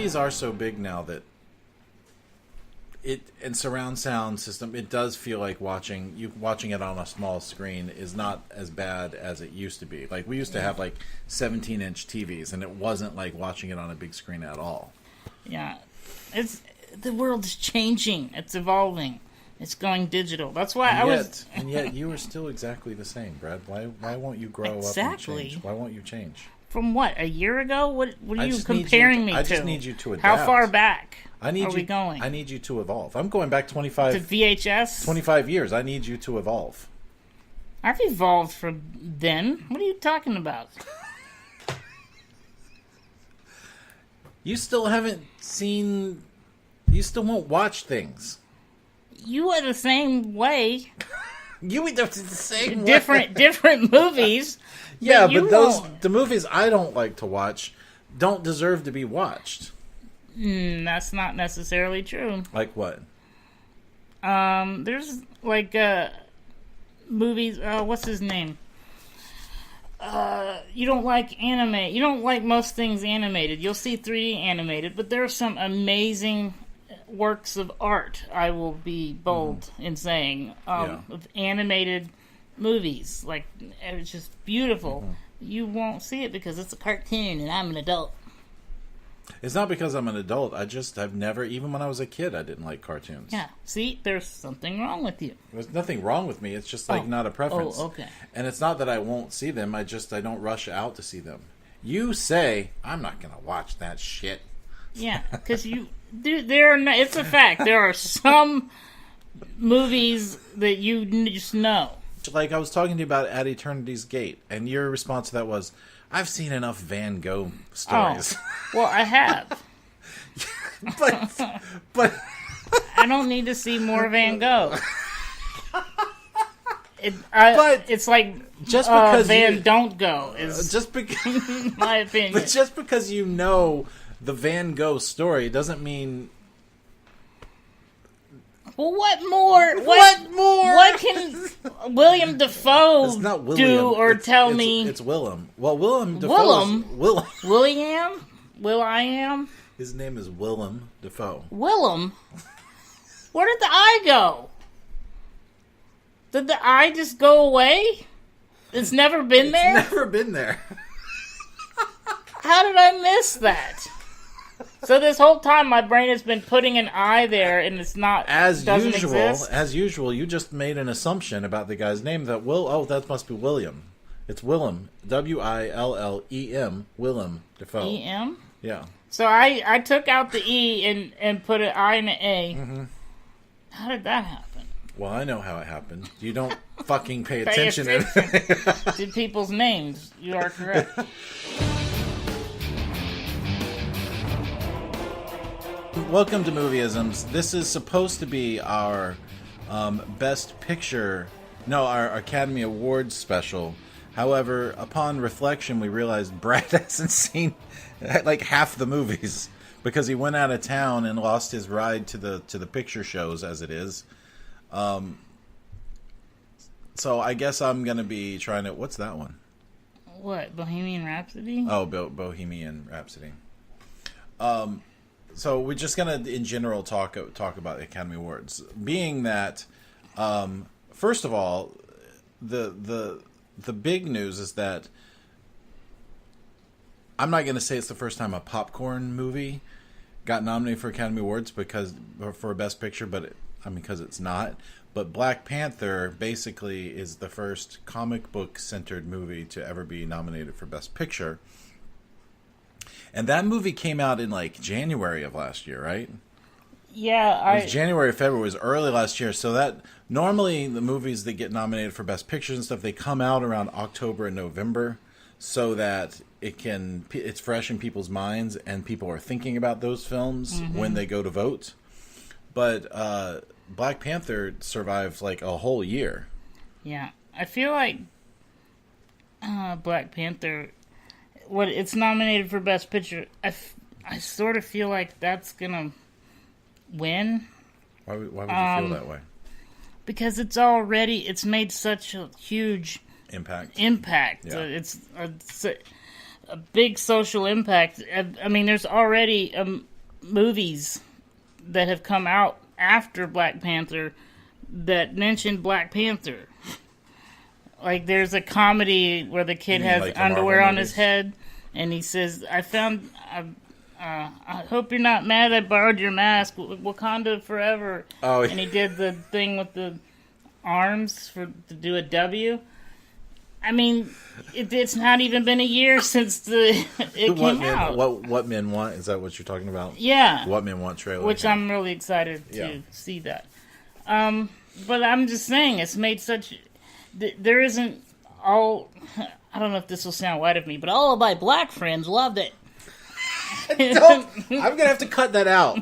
TVs are so big now that and surround sound system, it does feel like watching it on a small screen is not as bad as it used to be. Like we used to have like 17-inch TVs, and it wasn't like watching it on a big screen at all. Yeah, the world is changing. It's evolving. It's going digital. That's why And yet you are still exactly the same, Brad. Why won't you grow up and change? Why won't you change? From what, a year ago? What are you comparing me to? I just need you to adapt. How far back are we going? I need you to evolve. I'm going back 25... To VHS? 25 years. I need you to evolve. I've evolved from then. What are you talking about? You still haven't seen... You still won't watch things. You are the same way. You are the same way. Different movies. Yeah, but the movies I don't like to watch don't deserve to be watched. That's not necessarily true. Like what? There's like movies. What's his name? You don't like anime. You don't like most things animated. You'll see 3D animated, but there are some amazing works of art. I will be bold in saying of animated movies. Like, it's just beautiful. You won't see it because it's a cartoon and I'm an adult. It's not because I'm an adult. I've never, even when I was a kid, I didn't like cartoons. Yeah. See, there's something wrong with you. There's nothing wrong with me. It's just like not a preference. Oh, okay. And it's not that I won't see them. I don't rush out to see them. You say, I'm not going to watch that shit. Yeah, because it's a fact. There are some movies that you just know. Like I was talking to you about At Eternity's Gate, and your response to that was, I've seen enough Van Gogh stories. Oh, well, I have. but I don't need to see more Van Gogh. It's like just because don't go is just because my opinion. But just because you know the Van Gogh story doesn't mean. Well, what more? What can William Dafoe do or tell me? It's Willem. Well, Willem Dafoe. William? Will.I.am? His name is Willem Dafoe. Willem? Where did the I go? Did the I just go away? It's never been there? It's never been there. How did I miss that? So this whole time, my brain has been putting an I there, and it's not doesn't exist. As usual, you just made an assumption about the guy's name that that must be William. It's Willem, Willem, Willem Dafoe. E-M? Yeah. So I took out the E and put an I and an A. Mm-hmm. How did that happen? Well, I know how it happened. You don't fucking pay attention to people's names. You are correct. Welcome to Movieisms. This is supposed to be our Best Picture, our Academy Awards special. However, upon reflection, we realized Brad hasn't seen like half the movies because he went out of town and lost his ride to the picture shows as it is. So I guess I'm gonna be trying to. What's that one? What, Bohemian Rhapsody? Oh, Bohemian Rhapsody. So we're just gonna, in general, talk about the Academy Awards. Being that, first of all, the big news is that I'm not gonna say it's the first time a popcorn movie got nominated for Academy Awards for Best Picture, because it's not. But Black Panther basically is the first comic book centered movie to ever be nominated for Best Picture. And that movie came out in like January of last year, right? Yeah, it was January, February. It was early last year. So that normally the movies that get nominated for Best Pictures and stuff, they come out around October and November, so that it's fresh in people's minds and people are thinking about those films when they go to vote. But Black Panther survived like a whole year. Yeah, I feel like Black Panther. It's nominated for Best Picture. I sort of feel like that's gonna win. Why would you feel that way? Because it's made such a huge impact. Yeah. It's a big social impact. I mean, there's already movies that have come out after Black Panther that mention Black Panther. Like, there's a comedy where the kid has like underwear on his head, and he says, I hope you're not mad I borrowed your mask. Wakanda forever. Oh, yeah. And he did the thing with the arms to do a W. I mean, it's not even been a year since it came out. What Men Want? Is that what you're talking about? Yeah. What Men Want trailer. Which I'm really excited to see that. But I'm just saying, it's made such... There isn't all... I don't know if this will sound white of me, but all of my black friends loved it. I'm going to have to cut that out.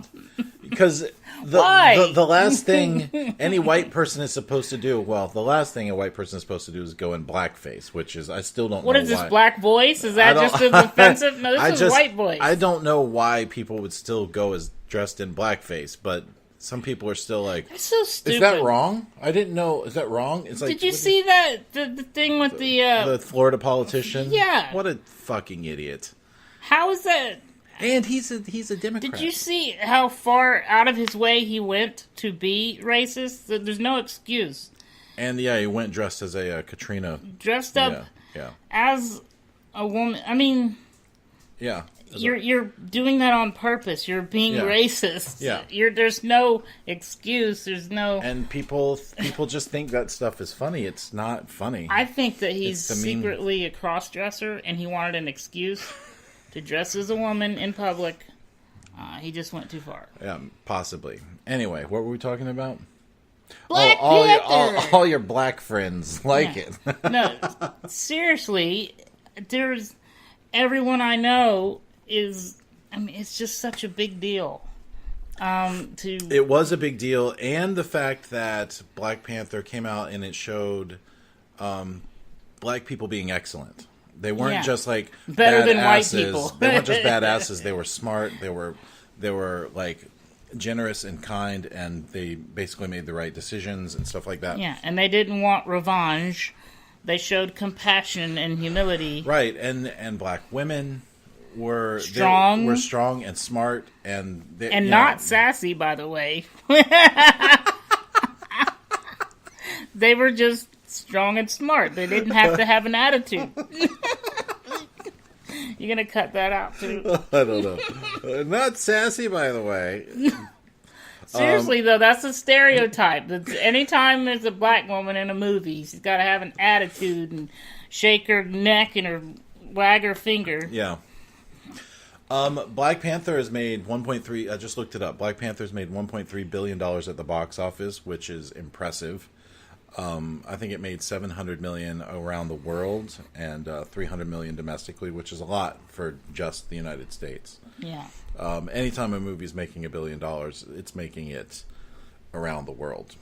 Because the last thing any white person is supposed to do, the last thing a white person is supposed to do is go in blackface, which is, I still don't know why. What is this, black voice? Is that just as offensive? No, this is white voice. I don't know why people would still go as dressed in blackface, but some people are still like... It's so stupid. Is that wrong? I didn't know. Is that wrong? It's like, did you see that? The thing with the Florida politician? Yeah. What a fucking idiot. How is that... And he's a Democrat. Did you see how far out of his way he went to be racist? There's no excuse. And he went dressed as a Katrina. Dressed up as a woman. I mean, you're doing that on purpose. You're being racist. Yeah. There's no excuse. There's no. And people just think that stuff is funny. It's not funny. I think that he's secretly a cross-dresser, and he wanted an excuse to dress as a woman in public. He just went too far. Yeah, possibly. Anyway, what were we talking about? Black Panther! All your black friends like it. No, seriously, everyone I know is, it's just such a big deal. It was a big deal, and the fact that Black Panther came out and it showed black people being excellent. They weren't just like better than white people. They weren't just badasses. They were smart. They were like generous and kind, and they basically made the right decisions and stuff like that. Yeah, and they didn't want revenge. They showed compassion and humility. Right, and black women were strong. Were strong and smart and not sassy, by the way. They were just strong and smart. They didn't have to have an attitude. You're going to cut that out, too? I don't know. Not sassy, by the way. Seriously, though, that's a stereotype. Anytime there's a black woman in a movie, she's got to have an attitude and shake her neck and wag her finger. Yeah. Black Panther has made 1.3... I just looked it up. Black Panther's made $1.3 billion at the box office, which is impressive. I think it made $700 million around the world and $300 million domestically, which is a lot for just the United States. Yeah. Anytime a movie's making $1 billion, it's making it around the world.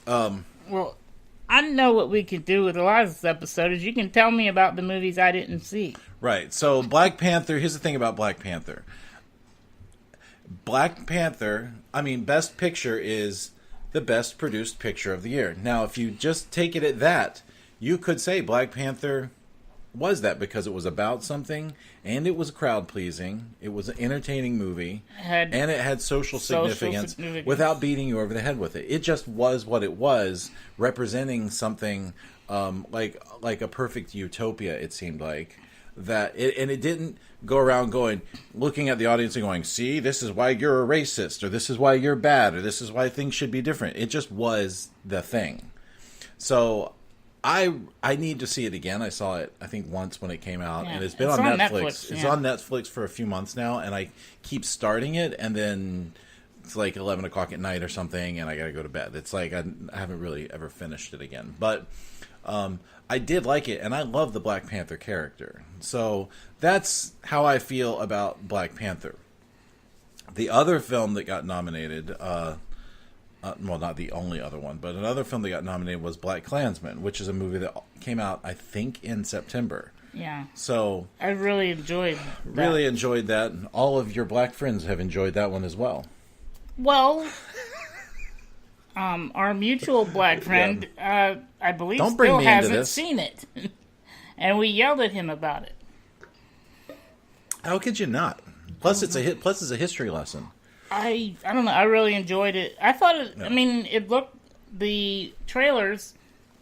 Well, I know what we could do with a lot of this episode is you can tell me about the movies I didn't see. Right. So Black Panther, here's the thing about Black Panther. Best Picture is the best produced picture of the year. Now, if you just take it at that, you could say Black Panther was that because it was about something, and it was crowd-pleasing, it was an entertaining movie, and it had social significance without beating you over the head with it. It just was what it was, representing something like a perfect utopia, it seemed like. And it didn't go around looking at the audience and going, see, this is why you're a racist, or this is why you're bad, or this is why things should be different. It just was the thing. So I need to see it again. I saw it, I think, once when it came out, and it's been on Netflix. It's on Netflix for a few months now, and I keep starting it, and then it's like 11 o'clock at night or something, and I gotta go to bed. It's like I haven't really ever finished it again. But I did like it, and I love the Black Panther character. So that's how I feel about Black Panther. The other film that got nominated, not the only other one, but another film that got nominated was Black Klansman, which is a movie that came out, I think, in September. Yeah. So I really enjoyed that. Really enjoyed that. All of your black friends have enjoyed that one as well. Well... our mutual black friend, I believe, still hasn't seen it. And we yelled at him about it. How could you not? Plus, it's a history lesson. I don't know. I really enjoyed it. I thought it. I mean, it looked. The trailers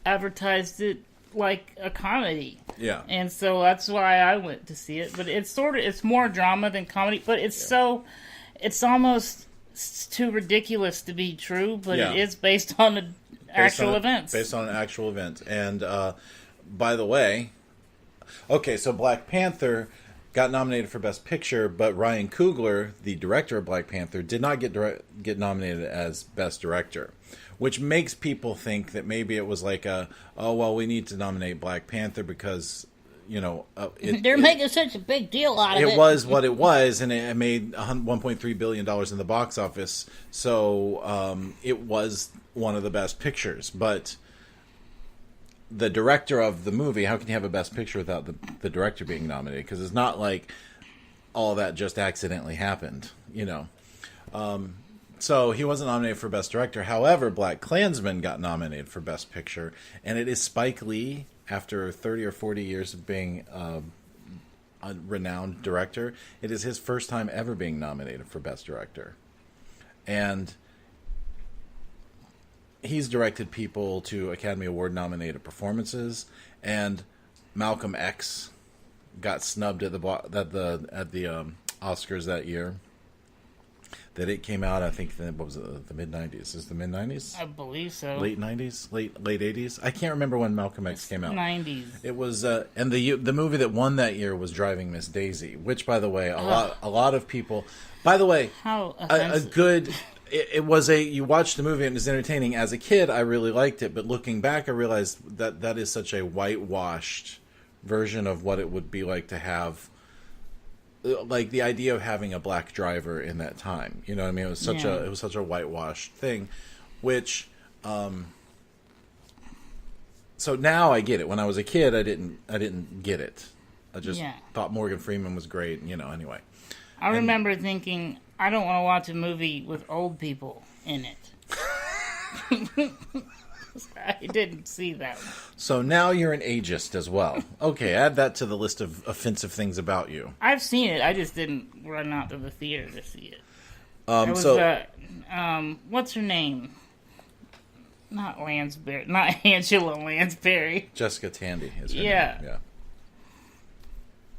advertised it like a comedy. Yeah. And so that's why I went to see it. But it's more drama than comedy. But it's almost too ridiculous to be true. But it is based on actual events. Based on an actual event. And by the way, okay, so Black Panther got nominated for Best Picture, but Ryan Coogler, the director of Black Panther, did not get nominated as Best Director, which makes people think that maybe it was like we need to nominate Black Panther because, they're making such a big deal out of it. It was what it was, and it made $1.3 billion in the box office, so it was one of the best pictures, but the director of the movie, how can you have a Best Picture without the director being nominated? Because it's not like all that just accidentally happened, So he wasn't nominated for Best Director. However, BlacKkKlansman got nominated for Best Picture, and it is Spike Lee, after 30 or 40 years of being a renowned director, it is his first time ever being nominated for Best Director. And he's directed people to Academy Award nominated performances, and Malcolm X got snubbed at the Oscars that year. That it came out, I think, what was it, the mid-90s? Is it the mid-90s? I believe so. Late 90s? Late 80s? I can't remember when Malcolm X came out. 90s. It was, and the movie that won that year was Driving Miss Daisy, which, by the way, a lot of people, by the way, how a good... It was you watched the movie and it was entertaining. As a kid, I really liked it, but looking back, I realized that is such a whitewashed version of what it would be like to have, like the idea of having a black driver in that time. You know what I mean? It was such a whitewashed thing, which, so now I get it. When I was a kid, I didn't get it. I just thought Morgan Freeman was great. Anyway. I remember thinking, I don't want to watch a movie with old people in it. I didn't see that one. So now you're an ageist as well. Okay, add that to the list of offensive things about you. I've seen it. I just didn't run out to the theater to see it. What's her name? Not Lansbury. Not Angela Lansbury. Jessica Tandy is her name. Yeah.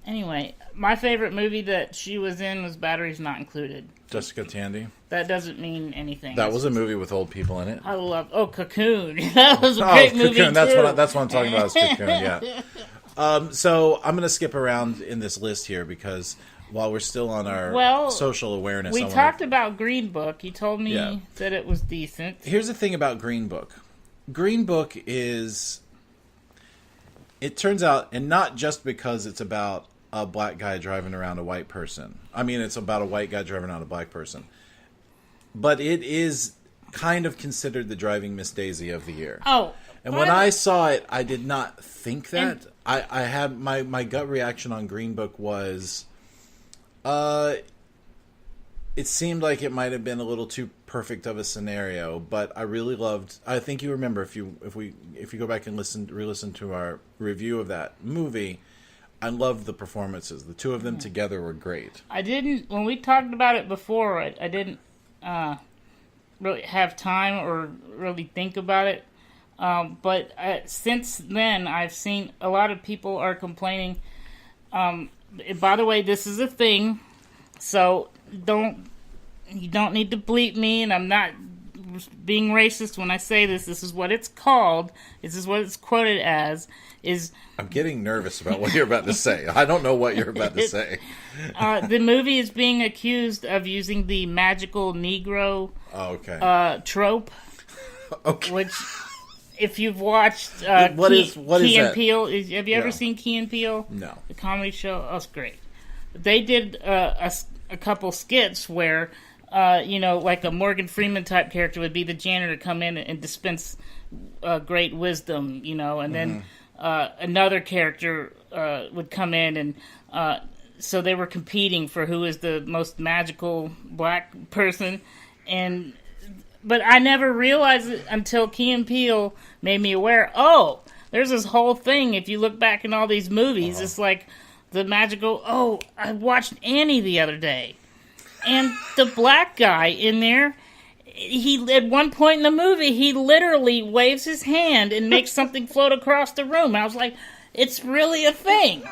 Anyway, my favorite movie that she was in was Batteries Not Included. Jessica Tandy? That doesn't mean anything. That was a movie with old people in it. I love... Cocoon. That was a great movie, Cocoon. too. That's what I'm talking about is Cocoon, yeah. So I'm going to skip around in this list here because while we're still on our social awareness... We talked about Green Book. You told me that it was decent. Here's the thing about Green Book. Green Book is... It turns out, and not just because it's about a black guy driving around a white person. I mean, it's about a white guy driving around a black person. But it is kind of considered the Driving Miss Daisy of the year. Oh. And when I saw it, I did not think that. I had my gut reaction on Green Book was, it seemed like it might have been a little too perfect of a scenario, but I really loved. I think you remember if you go back and re-listen to our review of that movie. I loved the performances. The two of them together were great. When we talked about it before, I didn't really have time or really think about it. But since then, I've seen a lot of people are complaining. By the way, this is a thing, so you don't need to bleep me, and I'm not being racist when I say this. This is what it's called. This is what it's quoted as. I'm getting nervous about what you're about to say. I don't know what you're about to say. The movie is being accused of using the magical Negro trope. Okay. Which, if you've watched what is Key and that? Peele, have you ever seen Key and Peele? No. The comedy show? Oh, it's great. They did a couple skits where, like a Morgan Freeman type character would be the janitor, come in and dispense great wisdom, and then another character would come in, and so they were competing for who is the most magical black person, but I never realized it until Key and Peele made me aware, there's this whole thing, if you look back in all these movies, it's like the magical, I watched Annie the other day. And the black guy in there, he at one point in the movie, he literally waves his hand and makes something float across the room. I was like, it's really a thing.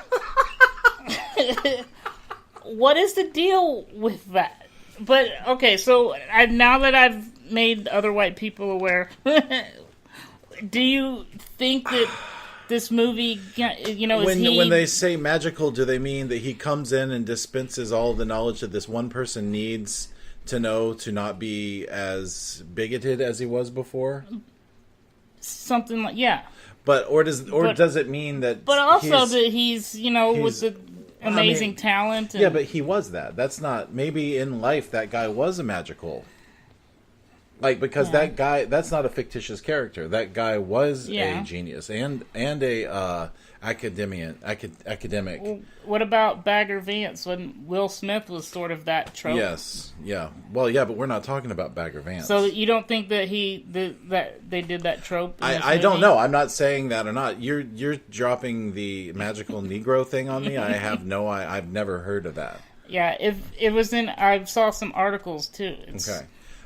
What is the deal with that? But, okay, so now that I've made other white people aware, do you think that this movie, when they say magical, do they mean that he comes in and dispenses all the knowledge that this one person needs to know to not be as bigoted as he was before? Something like, yeah. But does it mean that? But also that he's with the amazing talent. Yeah, but he was that. That's not. Maybe in life that guy was a magical. Because that guy, that's not a fictitious character. That guy was a genius and a academic. Well, what about Bagger Vance when Will Smith was sort of that trope? Yes, yeah. Well, yeah, but we're not talking about Bagger Vance. So you don't think that that they did that trope? I don't know. I'm not saying that or not. You're dropping the magical Negro thing on me. I've never heard of that. Yeah, if it was in, I saw some articles too. Okay.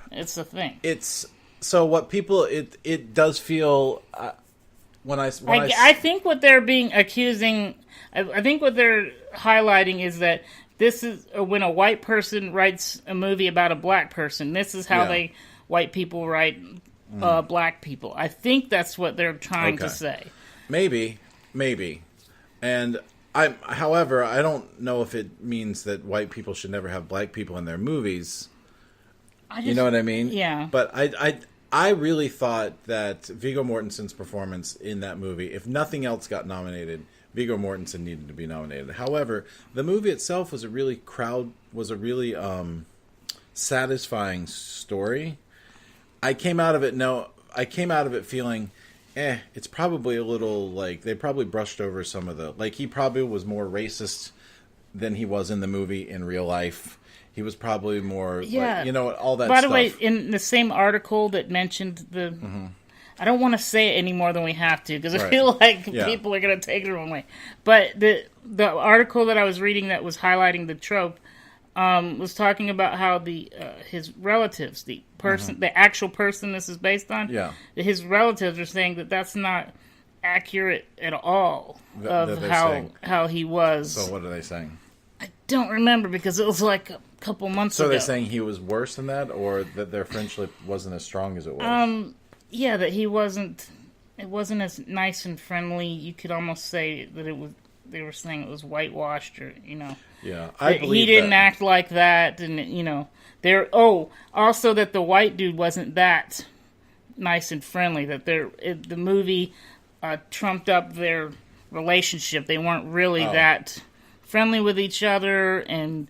It's a thing. It's so what people. It does feel I think what they're being accusing. I think what they're highlighting is that this is when a white person writes a movie about a black person. This is how white people write black people. I think that's what they're trying to say. Maybe, and however, I don't know if it means that white people should never have black people in their movies. You know what I mean? Yeah. But I really thought that Viggo Mortensen's performance in that movie, if nothing else got nominated, Viggo Mortensen needed to be nominated. However, the movie itself was a really satisfying story. I came out of it feeling, it's probably a little they probably brushed over some of the he probably was more racist than he was in the movie in real life. He was probably more, all that stuff. By the way, in the same article that mentioned the... Mm-hmm. I don't want to say it any more than we have to, because I feel like people are going to take it the wrong way. But the article that I was reading that was highlighting the trope was talking about how his relatives, the actual person this is based on, his relatives are saying that that's not accurate at all of how he was. So what are they saying? I don't remember because it was like a couple months ago. So they're saying he was worse than that, or that their friendship wasn't as strong as it was? Yeah, that he wasn't. It wasn't as nice and friendly. You could almost say that it was. They were saying it was whitewashed, or Yeah, I believe he didn't act like that, and there. Also that the white dude wasn't that nice and friendly. That the movie trumped up their relationship. They weren't really that friendly with each other, and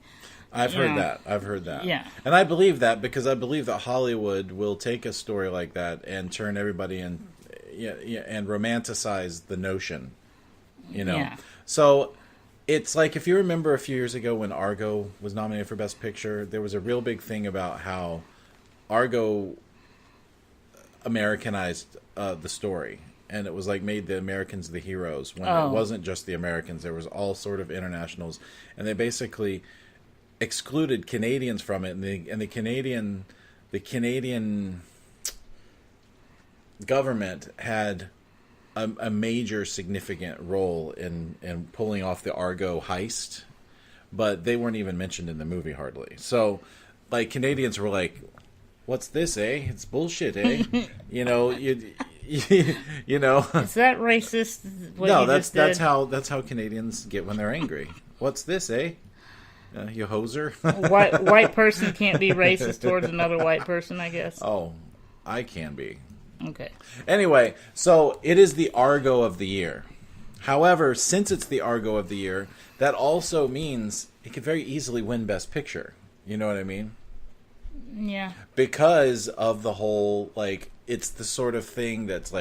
I've heard that. Yeah. And I believe that because I believe that Hollywood will take a story like that and turn everybody and romanticize the notion. Yeah. So it's like, if you remember a few years ago when Argo was nominated for Best Picture, there was a real big thing about how Argo Americanized the story. And it was made the Americans the heroes when it wasn't just the Americans. There was all sort of internationals. And they basically excluded Canadians from it. And the Canadian government had a major significant role in pulling off the Argo heist. But they weren't even mentioned in the movie hardly. So, Canadians were like, what's this, eh? It's bullshit, eh? Is that racist? No, that's how Canadians get when they're angry. What's this, eh? You hoser. White person can't be racist towards another white person, I guess. Oh, I can be. Okay. Anyway, so it is the Argo of the year. However, since it's the Argo of the year, that also means it could very easily win Best Picture. You know what I mean? Yeah. Because of the whole, it's the sort of thing that's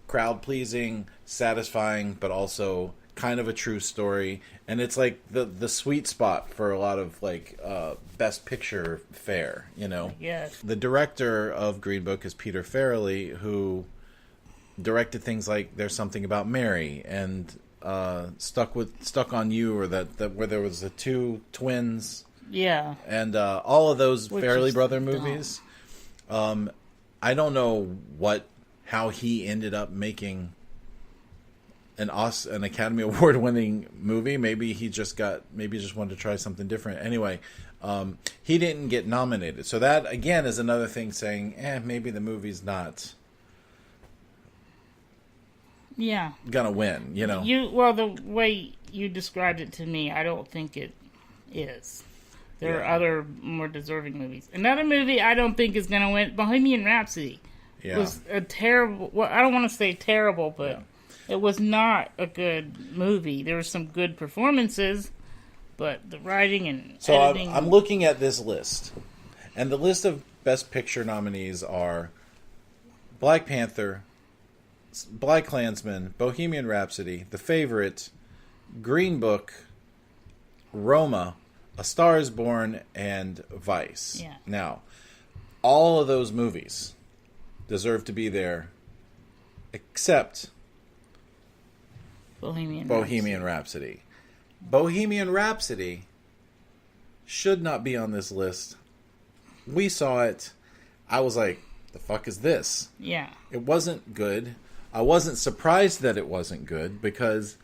crowd-pleasing, satisfying, but also kind of a true story. And it's the sweet spot for a lot of Best Picture fare, Yes. The director of Green Book is Peter Farrelly, who directed things like There's Something About Mary and Stuck on You, or that where there was the two twins. Yeah. And all of those Farrelly Brother dumb. movies. I don't know how he ended up making an Academy Award winning movie. Maybe he just wanted to try something different. Anyway, he didn't get nominated. So that again is another thing saying, maybe the movie's not gonna win, you know. The way you described it to me, I don't think it is. There are other more deserving movies. Another movie I don't think is gonna win, Bohemian Rhapsody. Was a terrible, well, I don't want to say terrible, but it was not a good movie. There were some good performances, but the writing and editing... I'm looking at this list, and the list of Best Picture nominees are Black Panther, Black Klansman, Bohemian Rhapsody, The Favorite, Green Book, Roma, A Star is Born, and Vice. Yeah. Now, all of those movies deserve to be there, except Bohemian Rhapsody. Bohemian Rhapsody should not be on this list. We saw it. I was like, the fuck is this? Yeah. It wasn't good. I wasn't surprised that it wasn't good because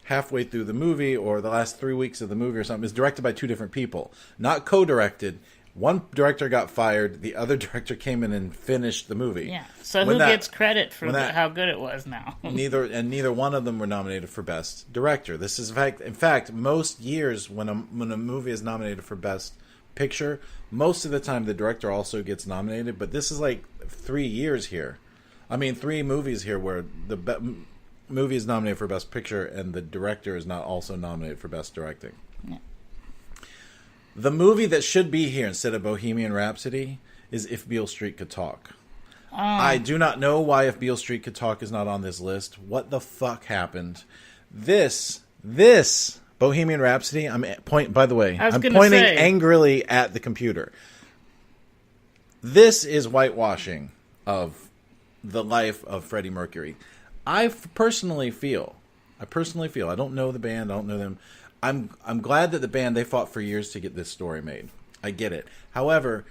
halfway through the movie or the last 3 weeks of the movie or something, it's directed by two different people. Not co-directed. One director got fired. The other director came in and finished the movie. Yeah. So who gets credit for how good it was now? neither one of them were nominated for Best Director. This is in fact most years when a movie is nominated for Best Picture, most of the time the director also gets nominated. But this is like 3 years here. I mean, 3 movies here where the movie is nominated for Best Picture and the director is not also nominated for Best Directing. Yeah. The movie that should be here instead of Bohemian Rhapsody is If Beale Street Could Talk. I do not know why If Beale Street Could Talk is not on this list. What the fuck happened? This Bohemian Rhapsody, I'm pointing angrily at the computer. This is whitewashing of the life of Freddie Mercury. I personally feel, I don't know the band, I don't know them. I'm glad that the band, they fought for years to get this story made. I get it. However,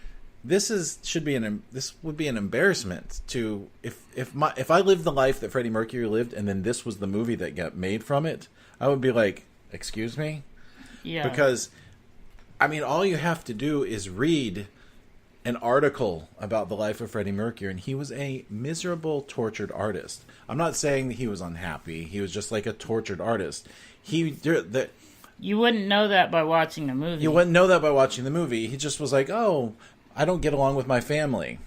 this would be an embarrassment to if I lived the life that Freddie Mercury lived and then this was the movie that got made from it, I would be like, excuse me? Yeah. Because I mean, all you have to do is read an article about the life of Freddie Mercury, and he was a miserable, tortured artist. I'm not saying that he was unhappy. He was just like a tortured artist. You wouldn't know that by watching the movie. You wouldn't know that by watching the movie. He just was like, oh, I don't get along with my family.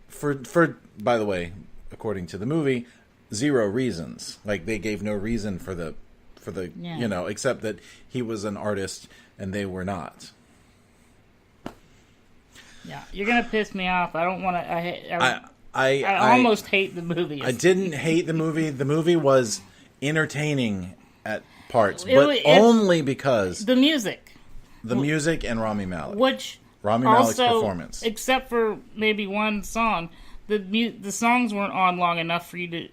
For by the way, according to the movie, 0 reasons. Like, they gave no reason for the except that he was an artist and they were not. Yeah, you're gonna piss me off. I don't want to. I almost hate the movie. I didn't hate the movie. The movie was entertaining at parts, but only because the music and Rami Malek, Rami Malek's performance, except for maybe one song, the songs weren't on long enough for you to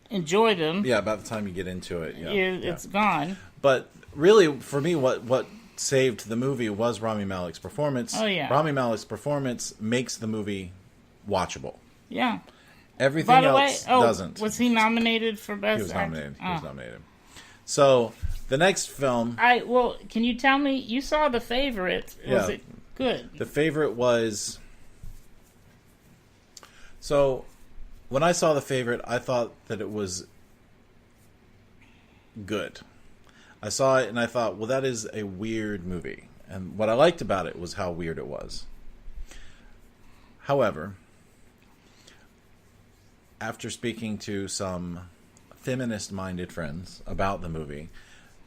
enjoy them. Yeah, about the time you get into it, it's gone. But really, for me, what saved the movie was Rami Malek's performance. Oh yeah, Rami Malek's performance makes the movie watchable. Yeah. Everything else doesn't. Was he nominated for Best He was nominated. He was nominated. So, the next film... can you tell me... You saw The Favorite. Was it good? The Favorite was... So, when I saw The Favorite, I thought that it was good. I saw it and I thought, well, that is a weird movie. And what I liked about it was how weird it was. However, after speaking to some feminist-minded friends about the movie,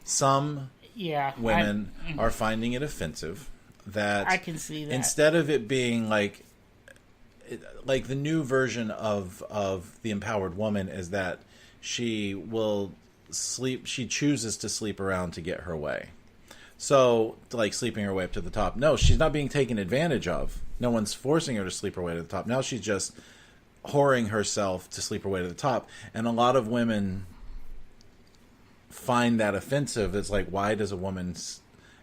some women are finding it offensive that I can see that. Instead of it being like the new version of the empowered woman is that she chooses to sleep around to get her way. So, like sleeping her way up to the top. No, she's not being taken advantage of. No one's forcing her to sleep her way to the top. Now she's just whoring herself to sleep her way to the top. And a lot of women find that offensive. It's like, why does a woman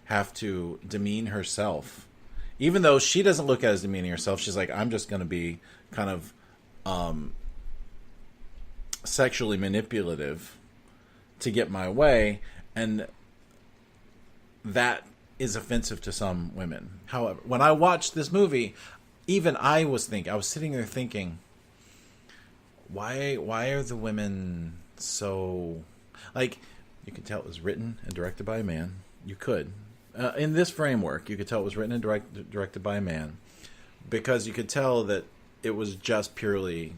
have to demean herself, even though she doesn't look at it as demeaning herself. She's like, I'm just going to be kind of sexually manipulative to get my way, and that is offensive to some women. However, when I watched this movie, even I was sitting there thinking, why are the women so, like, you could tell it was written and directed by a man. You could, in this framework, you could tell it was written and directed by a man, because you could tell that it was just purely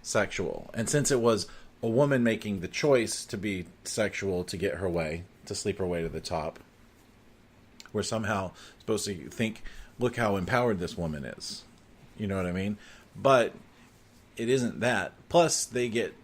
sexual. And since it was a woman making the choice to be sexual to get her way, to sleep her way to the top, we're somehow supposed to think, look how empowered this woman is. You know what I mean? But it isn't that. Plus, they get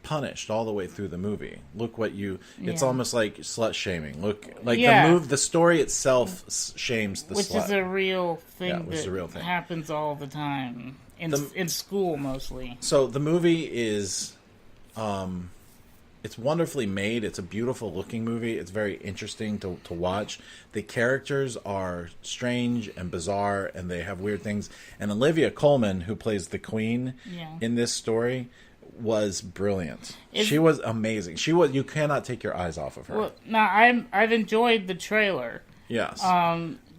punished all the way through the movie. Look what you... It's almost like slut shaming. Look, like the story itself shames the which slut. Is a real thing. Yeah, which is a real thing. Happens all the time. In school, mostly. So the movie is... it's wonderfully made. It's a beautiful looking movie. It's very interesting to watch. The characters are strange and bizarre, and they have weird things. And Olivia Colman, who plays the queen in this story, was brilliant. She was amazing. You cannot take your eyes off of her. Well, now I've enjoyed the trailer. Yes.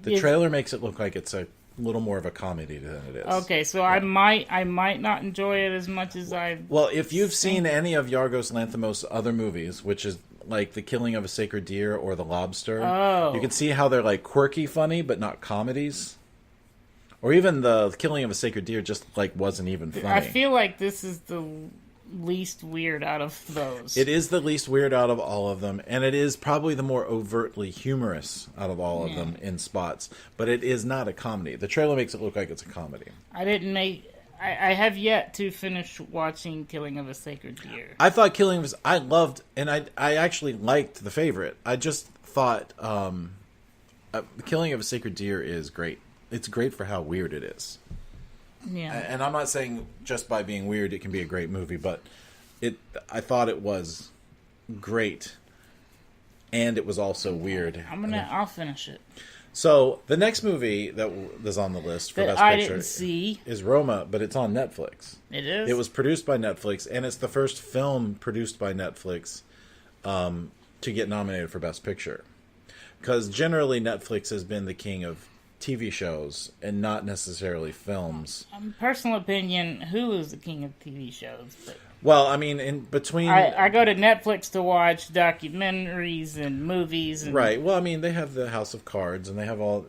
The trailer makes it look like it's a little more of a comedy than it is. Okay, so I might not enjoy it as much as I... Well, if you've seen any of Yorgos Lanthimos' other movies, which is like The Killing of a Sacred Deer or The Lobster, you can see how they're like quirky funny, but not comedies. Or even The Killing of a Sacred Deer just like wasn't even funny. I feel like this is the least weird out of those. It is the least weird out of all of them, and it is probably the more overtly humorous out of all of them in spots, but it is not a comedy. The trailer makes it look like it's a comedy. I have yet to finish watching Killing of a Sacred Deer. I thought I loved, and I actually liked The Favorite. I just thought Killing of a Sacred Deer is great. It's great for how weird it is. Yeah. And I'm not saying just by being weird it can be a great movie, but I thought it was great, and it was also weird. I'll finish it. So the next movie that is on the list for Best Picture didn't see is Roma, but it's on Netflix. It is? It was produced by Netflix, and it's the first film produced by Netflix to get nominated for Best Picture. Because generally Netflix has been the king of TV shows and not necessarily films. Personal opinion, Hulu is the king of TV shows. But well, I mean, in between, I go to Netflix to watch documentaries and movies. And... Right. Well, I mean, they have the House of Cards, and they have a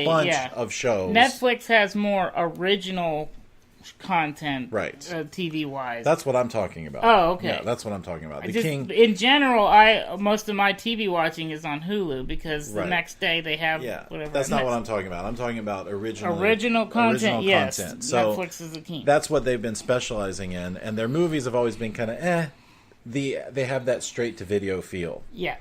bunch of shows. Netflix has more original content, right? TV wise. That's what I'm talking about. Oh, okay. Yeah, that's what I'm talking about. In general, most of my TV watching is on Hulu because the next day they have whatever. That's not what I'm talking about. I'm talking about original content. Yes, content. So Netflix is the king. That's what they've been specializing in, and their movies have always been kind of They have that straight to video feel. Yeah.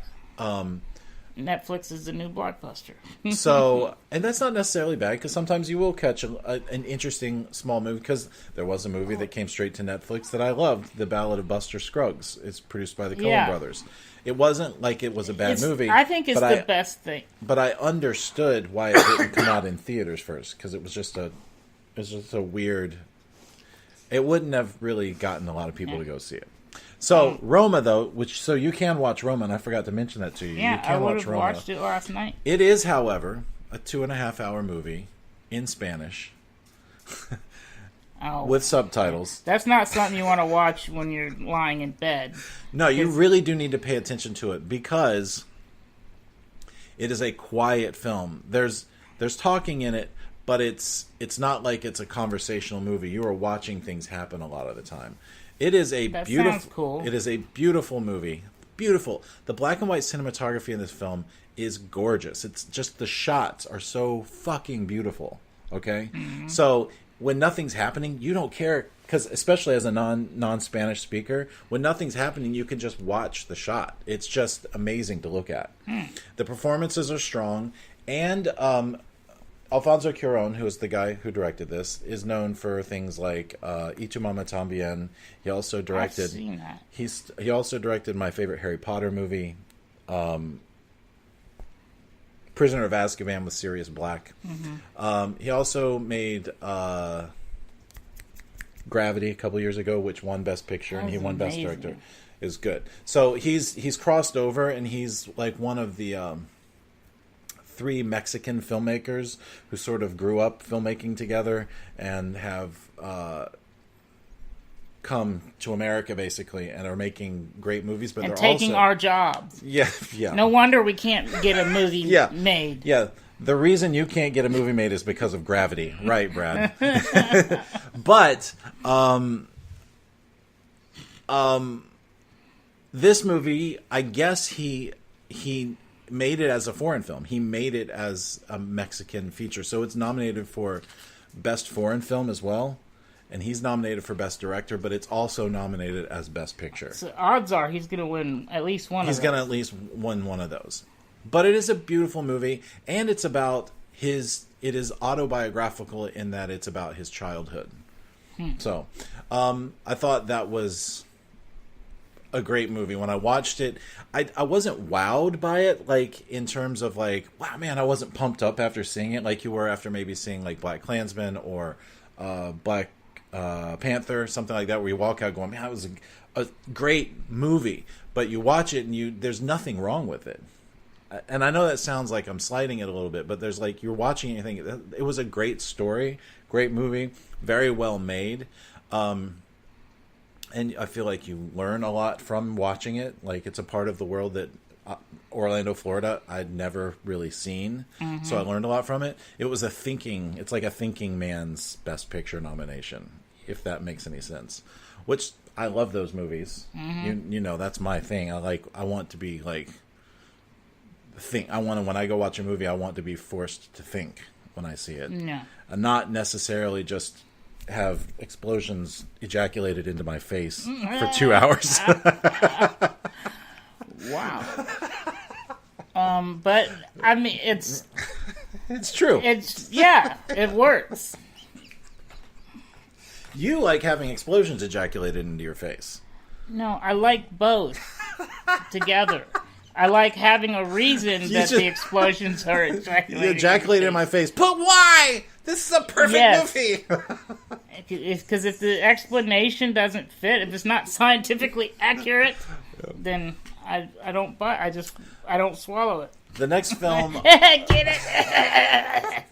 Netflix is the new blockbuster. So, and that's not necessarily bad, because sometimes you will catch an interesting small movie, because there was a movie that came straight to Netflix that I loved, The Ballad of Buster Scruggs. It's produced by the Coen brothers. It wasn't like it was a bad movie. I think it's the best thing. But I understood why it didn't come out in theaters first, because it was just a weird... It wouldn't have really gotten a lot of people to go see it. So, Roma, though, so you can watch Roma, and I forgot to mention that to you. Yeah, you can watch Roma. Watched it last night. It is, however, a 2.5-hour movie in Spanish with subtitles. That's not something you want to watch when you're lying in bed. No, you really do need to pay attention to it, because it is a quiet film. There's talking in it, but it's not like it's a conversational movie. You are watching things happen a lot of the time. It is sounds cool. It is a beautiful movie. Beautiful. The black and white cinematography in this film is gorgeous. It's just the shots are so fucking beautiful. Okay? Mm-hmm. So when nothing's happening, you don't care, because especially as a non-Spanish speaker, when nothing's happening, you can just watch the shot. It's just amazing to look at. The performances are strong, and Alfonso Cuarón, who is the guy who directed this, is known for things like Y Tu Mamá También. He also directed. I've seen that. He also directed my favorite Harry Potter movie. Prisoner of Azkaban with Sirius Black. He also made Gravity a couple years ago, which won Best Picture, and he won Best Director. Is good. So he's crossed over, and he's like one of the 3 Mexican filmmakers who sort of grew up filmmaking together and have come to America basically and are making great movies, but they're taking also our jobs. Yeah. No wonder we can't get a movie made. Yeah. The reason you can't get a movie made is because of Gravity, right, Brad? But this movie, I guess he made it as a foreign film. He made it as a Mexican feature, so it's nominated for Best Foreign Film as well. And he's nominated for Best Director, but it's also nominated as Best Picture. So odds are he's going to win at least one of those. He's going to at least win one of those. But it is a beautiful movie, and it's about it is autobiographical in that it's about his childhood. So, I thought that was a great movie. When I watched it, I wasn't wowed by it, like, in terms of, like, wow, man, I wasn't pumped up after seeing it like you were after maybe seeing, like, Black Klansman or Black Panther, something like that, where you walk out going, man, that was a great movie. But you watch it and there's nothing wrong with it. And I know that sounds like I'm slighting it a little bit, but there's like, you're watching it and you think, it was a great story, great movie, very well made. And I feel like you learn a lot from watching it. Like, it's a part of the world that Orlando, Florida, I'd never really seen. So I learned a lot from it. It's like a thinking man's Best Picture nomination, if that makes any sense. Which, I love those movies. You know, that's my thing. I want to be like, when I go watch a movie, I want to be forced to think when I see it. No. And not necessarily just have explosions ejaculated into my face for 2 hours. Wow. But I mean, it's true. It works. You like having explosions ejaculated into your face. No, I like both together. I like having a reason that the explosions are ejaculating. You ejaculated in my face. But why? This is a perfect movie. Because if the explanation doesn't fit, if it's not scientifically accurate, then I don't buy. I don't swallow it. The next film. Get it?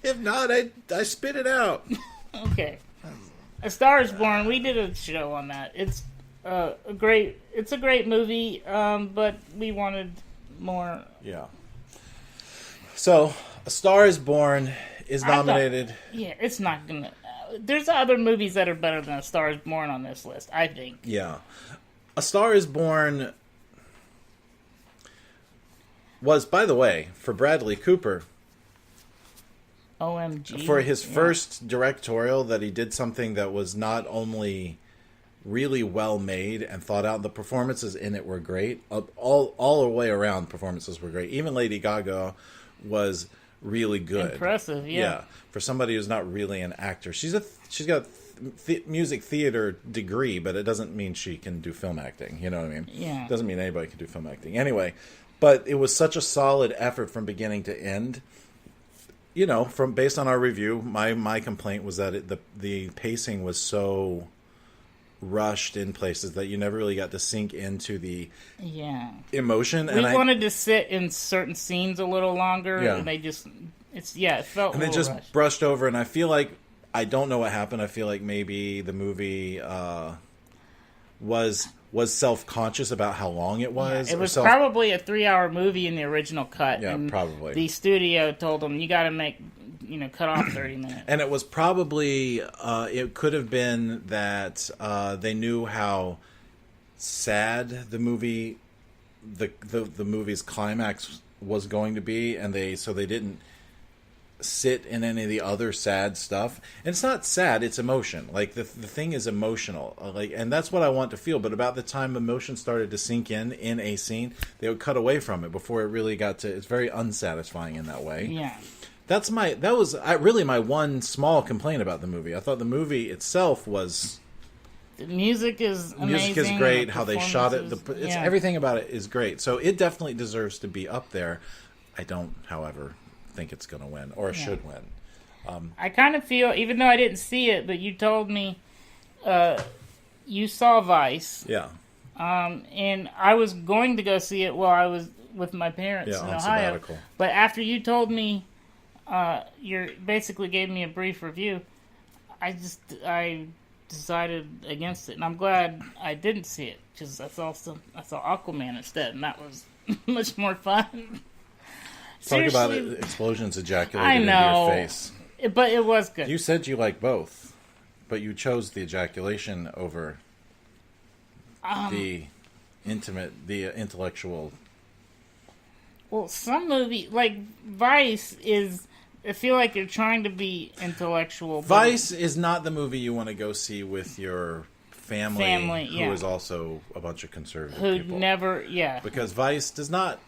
If not, I spit it out. Okay. A Star Is Born. We did a show on that. It's a great movie, but we wanted more. Yeah. So, A Star Is Born is nominated. It's not gonna. There's other movies that are better than A Star Is Born on this list, I think. Yeah. A Star Is Born was, by the way, for Bradley Cooper. OMG. For his first directorial, that he did something that was not only really well made and thought out, the performances in it were great. All the way around, performances were great. Even Lady Gaga was really good. Impressive, yeah. For somebody who's not really an actor. She's got a music theater degree, but it doesn't mean she can do film acting. You know what I mean? Yeah. It doesn't mean anybody can do film acting. Anyway, but it was such a solid effort from beginning to end. You know, based on our review, my complaint was that the pacing was so rushed in places that you never really got to sink into the emotion. We wanted to sit in certain scenes a little longer, and they just it felt. And they just rushed. Brushed over, and I feel like I don't know what happened. I feel like maybe the movie was self-conscious about how long it was. Yeah, it was probably a 3-hour movie in the original cut. Yeah, and probably. The studio told them, you got to cut off 30 minutes. And it was probably, it could have been that they knew how sad the movie, the movie's climax was going to be, and so they didn't sit in any of the other sad stuff. And it's not sad, it's emotion. Like the thing is emotional, and that's what I want to feel. But about the time emotion started to sink in a scene, they would cut away from it before it really got to. It's very unsatisfying in that way. Yeah, that was really my one small complaint about the movie. I thought the movie itself was The music is amazing. Music is great. How they shot it. Everything about it is great. So it definitely deserves to be up there. I don't, however, think it's going to win or should win. I kind of feel, even though I didn't see it, but you told me you saw Vice. Yeah. And I was going to go see it while I was with my parents in Ohio. Sabbatical. But after you told me, you basically gave me a brief review, I decided against it. And I'm glad I didn't see it, because I saw Aquaman instead, and that was much more fun. Talk about it, explosions ejaculated into your face. But it was good. You said you like both, but you chose the ejaculation over the intellectual. Well, some movie, like Vice, is... I feel like you're trying to be intellectual. Vice is not the movie you want to go see with your family who is also a bunch of conservative people. Because Vice does not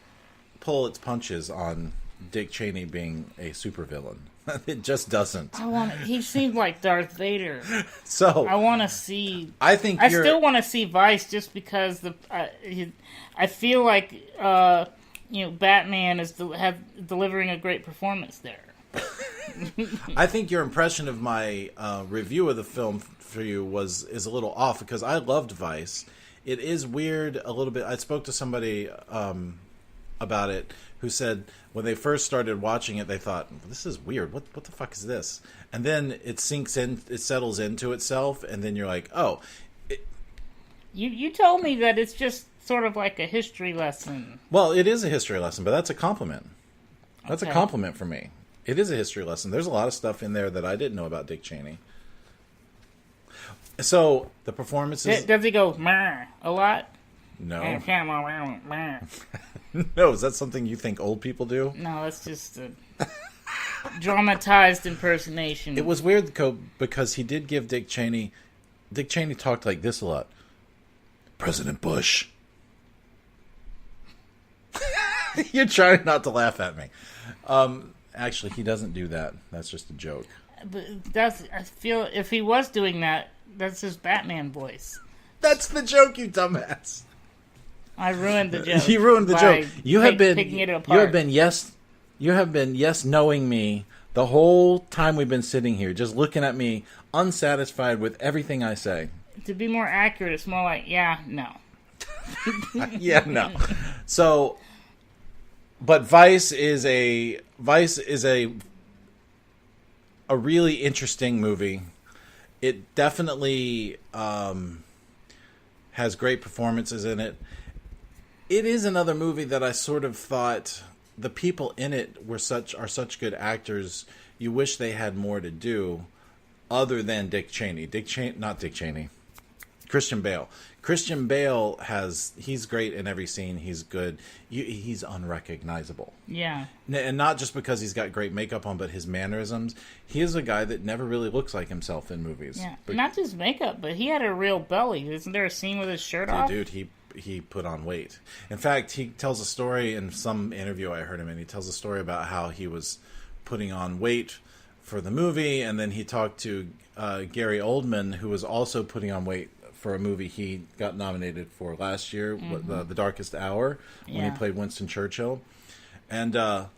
pull its punches on Dick Cheney being a supervillain. It just doesn't. He seemed like Darth Vader. So I want to see. I still want to see Vice just because I feel like Batman is delivering a great performance there. I think your impression of my review of the film for you is a little off, because I loved Vice. It is weird a little bit. I spoke to somebody about it who said when they first started watching it, they thought, this is weird. What the fuck is this? And then it sinks in, it settles into itself, and then you're like, oh. You told me that it's just sort of like a history lesson. Well, it is a history lesson, but that's a compliment. That's a compliment for me. It is a history lesson. There's a lot of stuff in there that I didn't know about Dick Cheney. So, the performances... Does he go, meh, a lot? No. No, is that something you think old people do? No, it's just a dramatized impersonation. It was weird, because he did give Dick Cheney... Dick Cheney talked like this a lot. President Bush. You're trying not to laugh at me. Actually, he doesn't do that. That's just a joke. But I feel if he was doing that, that's his Batman voice. That's the joke, you dumbass. I ruined the joke. You ruined the joke. You have been picking it apart. You have been knowing me the whole time we've been sitting here, just looking at me, unsatisfied with everything I say. To be more accurate, it's more like, yeah, no. Yeah, no. So, but Vice is a really interesting movie. It definitely has great performances in it. It is another movie that I sort of thought the people in it are such good actors. You wish they had more to do, other than Dick Cheney. Christian Bale. Christian Bale he's great in every scene. He's good. He's unrecognizable. Yeah. And not just because he's got great makeup on, but his mannerisms. He is a guy that never really looks like himself in movies. Yeah. Not just makeup, but he had a real belly. Isn't there a scene with his shirt off? Dude, he put on weight. In fact, he tells a story in some interview I heard him in. He tells a story about how he was putting on weight for the movie, and then he talked to Gary Oldman, who was also putting on weight for a movie he got nominated for last year, The Darkest Hour, when he played Winston Churchill. And of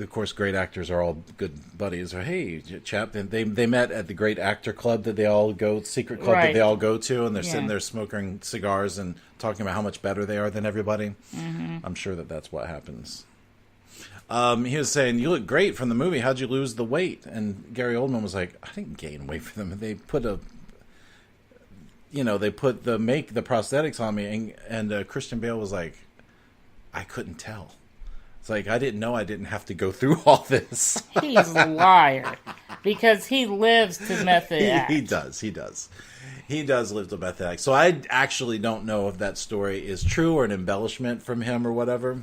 course, great actors are all good buddies. Or, hey, chap, and they met at the Great Actor Club that they all go, secret club that they all go to, and they're sitting there smoking cigars and talking about how much better they are than everybody. Mm-hmm. I'm sure that that's what happens. He was saying, "You look great from the movie. How'd you lose the weight?" And Gary Oldman was like, "I didn't gain weight for them. They put the prosthetics on me." And Christian Bale was like, "I couldn't tell. It's like I didn't know I didn't have to go through all this." He's a liar, because he lives to method act. He does. He does live to method act. So I actually don't know if that story is true or an embellishment from him or whatever.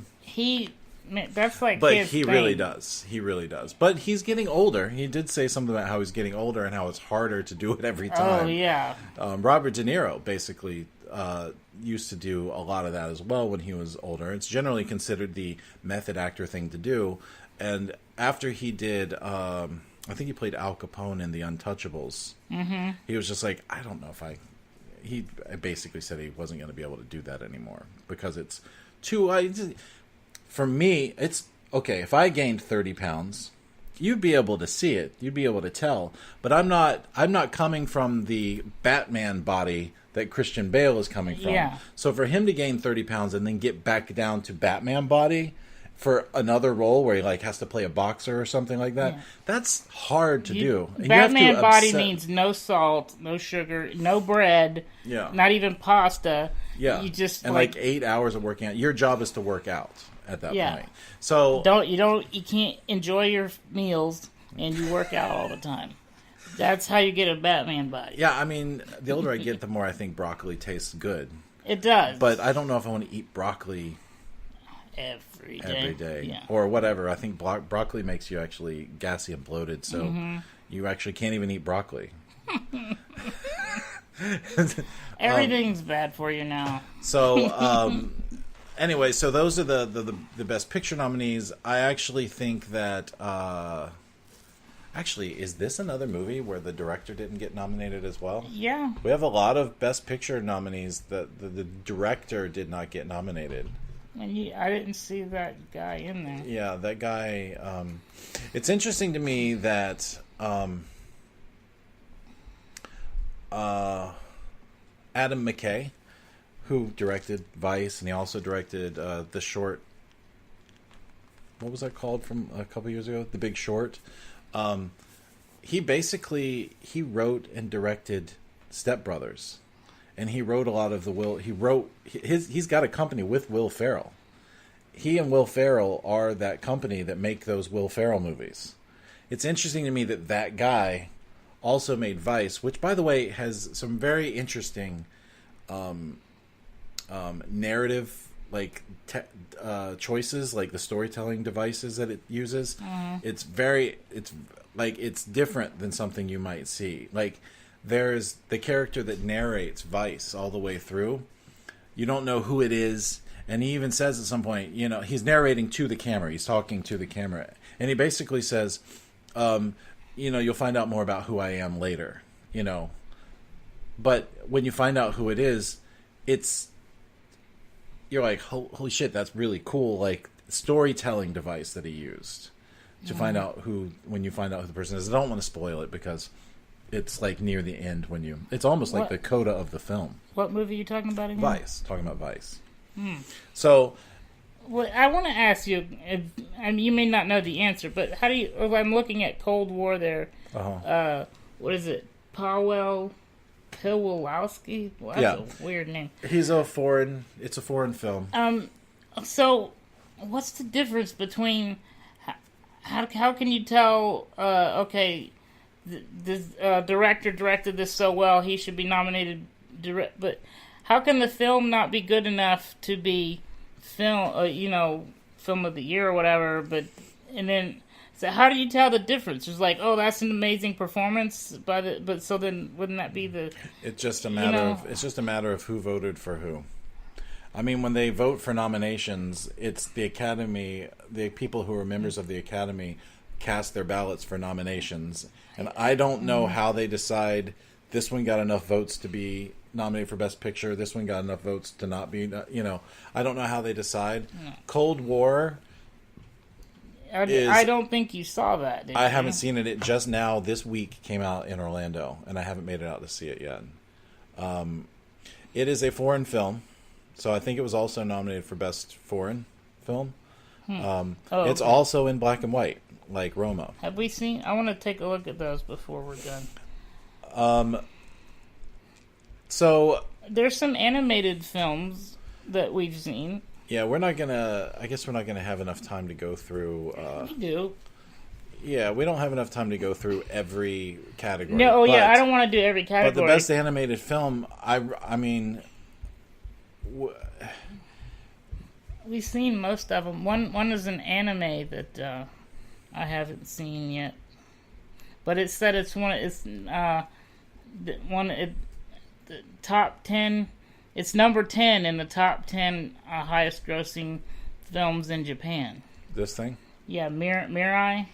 That's like but his he thing. really does. He really does. But he's getting older. He did say something about how he's getting older and how it's harder to do it every time. Oh, yeah. Robert De Niro basically used to do a lot of that as well when he was older. It's generally considered the method actor thing to do. And after he did I think he played Al Capone in The Untouchables. Mm-hmm. He was just like, I don't know if he basically said he wasn't going to be able to do that anymore because it's too. For me, it's okay. If I gained 30 pounds, you'd be able to see it. You'd be able to tell. But I'm not coming from the Batman body that Christian Bale is coming from. Yeah. So for him to gain 30 pounds and then get back down to Batman body for another role where he like has to play a boxer or something like that, that's hard to do. Batman body means no salt, no sugar, no bread, not even pasta. Yeah, you just and like 8 hours of working out. Your job is to work out at that point. So you can't enjoy your meals and you work out all the time. That's how you get a Batman body. Yeah, I mean, the older I get, the more I think broccoli tastes good. It does, but I don't know if I want to eat broccoli every day. Or whatever. I think broccoli makes you actually gassy and bloated, so you actually can't even eat broccoli. Everything's bad for you now. So anyway, so those are the best picture nominees. I actually think that actually, is this another movie where the director didn't get nominated as well? Yeah, we have a lot of best picture nominees that the director did not get nominated. And I didn't see that guy in there. Yeah, that guy. It's interesting to me that Adam McKay, who directed Vice, and he also directed the short. What was that called from a couple years ago? The Big Short. He wrote and directed Step Brothers. And he wrote a lot of he's got a company with Will Ferrell. He and Will Ferrell are that company that make those Will Ferrell movies. It's interesting to me that guy also made Vice, which, by the way, has some very interesting narrative choices, like the storytelling devices that it uses. It's different than something you might see. Like, there's the character that narrates Vice all the way through. You don't know who it is. And he even says at some point, he's narrating to the camera. He's talking to the camera. And he basically says, you'll find out more about who I am later, But when you find out who it is, you're like, holy shit, that's really cool. Like, storytelling device that he used to find out when you find out who the person is. I don't want to spoil it because it's like near the end it's almost like the coda of the film. What movie are you talking about again? Vice. Talking about Vice. So, well, I want to ask you, and you may not know the answer, but how do you, if I'm looking at Cold War there, what is it? Paweł Pawlowski? Well, that's a weird name. It's a foreign film. So what's the difference between, how can you tell, this director directed this so well, he should be nominated, but how can the film not be good enough to be film of the year or whatever? So how do you tell the difference? It's like, that's an amazing performance, but so then wouldn't that be the? It's just a matter of who voted for who. I mean, when they vote for nominations, it's the Academy, the people who are members of the Academy cast their ballots for nominations, and I don't know how they decide this one got enough votes to be nominated for Best Picture, this one got enough votes to not be, I don't know how they decide. No. Cold War I don't think you saw that, I haven't seen it. It just now, this week, came out in Orlando, and I haven't made it out to see it yet. It is a foreign film, so I think it was also nominated for Best Foreign Film. It's also in black and white, like Roma. Have we seen? I want to take a look at those before we're done. So there's some animated films that we've seen. Yeah, I guess we're not gonna have enough time to go through. We do. Yeah, we don't have enough time to go through every category. No, I don't want to do every category. But the best animated film, I mean, we've seen most of them. One is an anime that I haven't seen yet, but it said it's the top 10. It's number 10 in the top 10 highest grossing films in Japan. This thing? Yeah, Mirai.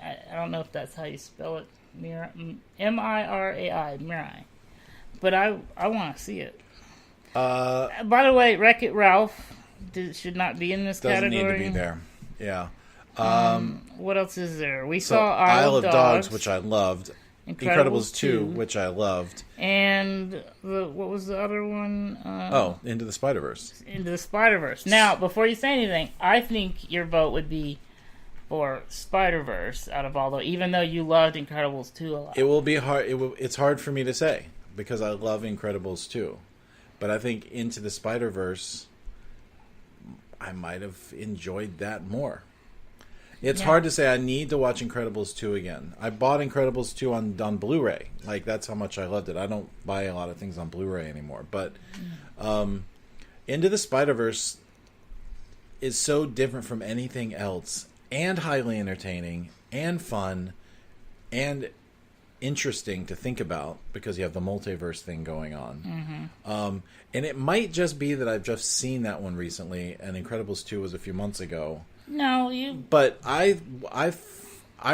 I don't know if that's how you spell it. Mirai, Mirai. But I want to see it. By the way, Wreck-It Ralph should not be in this doesn't category. Doesn't need to be there. Yeah. What else is there? We saw Isle of Dogs, which I loved. Incredibles 2, which I loved. And what was the other one? Into the Spider-Verse. Into the Spider-Verse. Now, before you say anything, I think your vote would be for Spider-Verse out of all those, even though you loved Incredibles 2 a lot. It will be hard. It's hard for me to say because I love Incredibles 2. But I think Into the Spider-Verse, I might have enjoyed that more. It's hard to say. I need to watch Incredibles 2 again. I bought Incredibles 2 on Blu-ray. Like, that's how much I loved it. I don't buy a lot of things on Blu-ray anymore. But Into the Spider-Verse is so different from anything else, and highly entertaining, and fun, and interesting to think about, because you have the multiverse thing going on. And it might just be that I've just seen that one recently, and Incredibles 2 was a few months ago. No, you. But I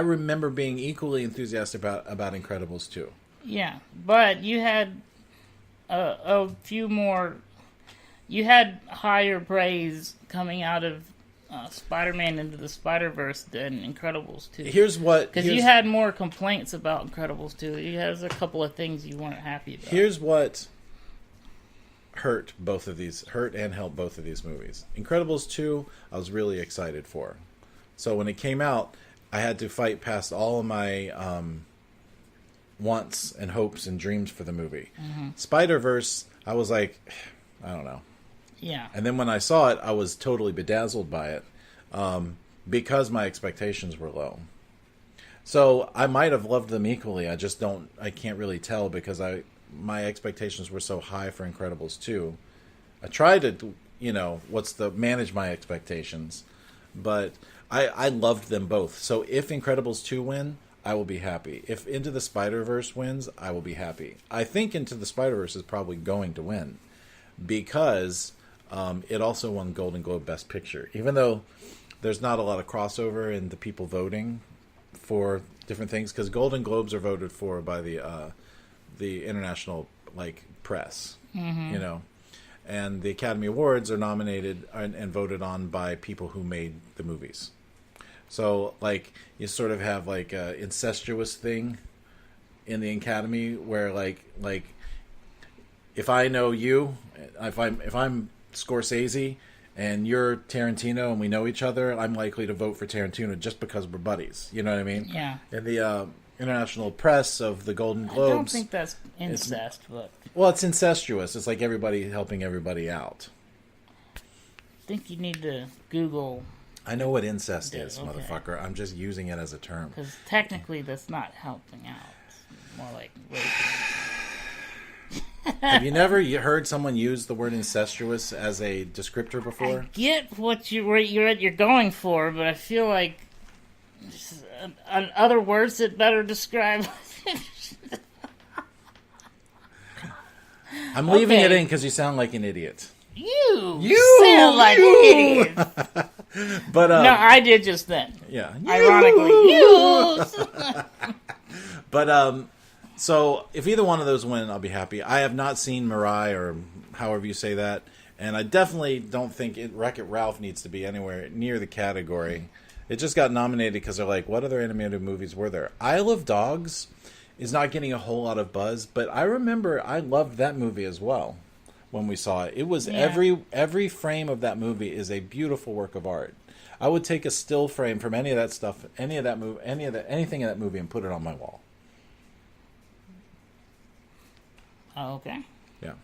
remember being equally enthusiastic about Incredibles 2. Yeah, but you had a few more. You had higher praise coming out of Spider-Man Into the Spider-Verse than Incredibles 2. Because you had more complaints about Incredibles 2. You had a couple of things you weren't happy about. Here's what hurt and helped both of these movies. Incredibles 2, I was really excited for. So when it came out, I had to fight past all of my wants and hopes and dreams for the movie. Spider-Verse, I was like, I don't know. Yeah. And then when I saw it, I was totally bedazzled by it because my expectations were low. So I might have loved them equally. I can't really tell because my expectations were so high for Incredibles 2. I tried to, manage my expectations, but I loved them both. So if Incredibles 2 win, I will be happy. If Into the Spider-Verse wins, I will be happy. I think Into the Spider-Verse is probably going to win because it also won Golden Globe Best Picture. Even though there's not a lot of crossover in the people voting for different things, because Golden Globes are voted for by the international press, and the Academy Awards are nominated and voted on by people who made the movies. So you sort of have a incestuous thing in the Academy where if I know you, if I'm Scorsese and you're Tarantino and we know each other, I'm likely to vote for Tarantino just because we're buddies. You know what I mean? Yeah. And the international press of the Golden Globes. I don't think that's incest, but it's incestuous. It's like everybody helping everybody out. I think you need to Google. I know what incest is, motherfucker. I'm just using it as a term. Because technically, that's not helping out. It's more like raping. Have you never heard someone use the word incestuous as a descriptor before? I get what you're going for, but I feel like other words that better describe. I'm leaving it in because you sound like an idiot. You sound like an idiot. But no, I did just then. Yeah, ironically, you. But so if either one of those win, I'll be happy. I have not seen Mirai, or however you say that, and I definitely don't think Wreck-It Ralph needs to be anywhere near the category. It just got nominated because they're like, what other animated movies were there? Isle of Dogs is not getting a whole lot of buzz, but I remember I loved that movie as well when we saw it. It was every frame of that movie is a beautiful work of art. I would take a still frame from any of that stuff, anything in that movie, and put it on my wall. Oh, okay. Yeah.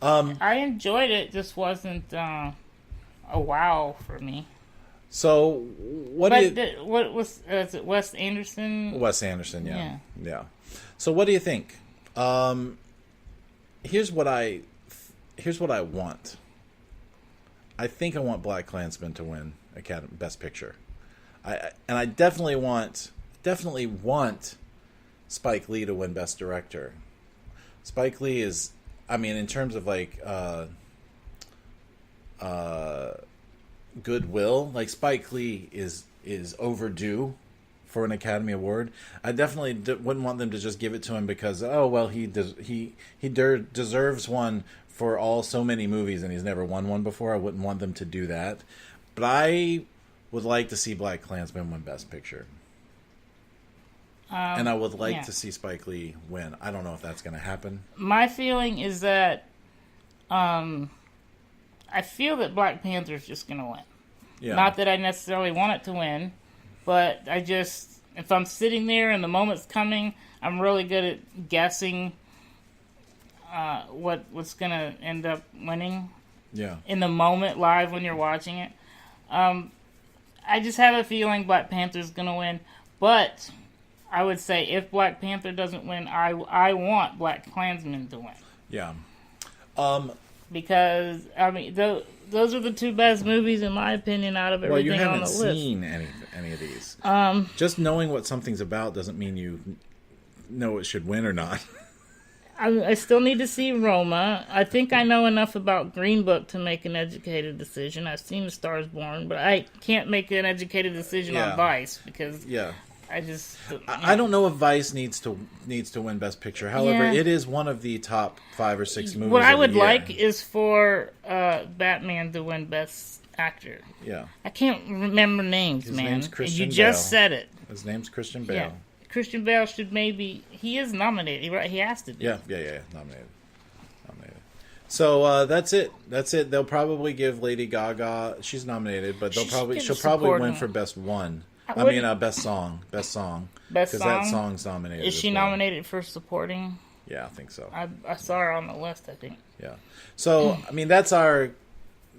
I enjoyed it. Just wasn't a wow for me. So what was is it Wes Anderson? Wes Anderson, yeah. So what do you think? Here's what I want. I think I want BlacKkKlansman to win Academy Best Picture. I definitely want Spike Lee to win Best Director. Spike Lee is, in terms of goodwill, Spike Lee is overdue for an Academy Award, I definitely wouldn't want them to just give it to him because he deserves one for so many movies and he's never won one before. I wouldn't want them to do that, but I would like to see BlacKkKlansman win Best Picture. And I would like to see Spike Lee win. I don't know if that's going to happen. My feeling is that I feel that Black Panther's just going to win. Yeah. Not that I necessarily want it to win, but if I'm sitting there and the moment's coming, I'm really good at guessing what's going to end up winning. Yeah. In the moment, live when you're watching it. I just have a feeling Black Panther's going to win, but I would say if Black Panther doesn't win, I want BlacKkKlansman to win. Yeah. Because, I mean, those are the two best movies, in my opinion, out of everything on the list. Well, you haven't seen any of these. Just knowing what something's about doesn't mean you know it should win or not. I still need to see Roma. I think I know enough about Green Book to make an educated decision. I've seen A Star is Born, but I can't make an educated decision on Vice because I don't know if Vice needs to win Best Picture. However, it is one of the top 5 or 6 movies. What I would like is for Batman to win Best Actor. Yeah, I can't remember names, His man. name's Christian You just Bale. said it. His name's Christian Bale. Yeah. Christian Bale should he is nominated, right? He has to be. Yeah, nominated. So that's it. They'll probably give Lady Gaga. She's nominated, but she'll probably win for Best One. Best song. Best song. Because that song's nominated. Is she nominated for supporting? Yeah, I think so. I saw her on the list, I think. Yeah. So, that's our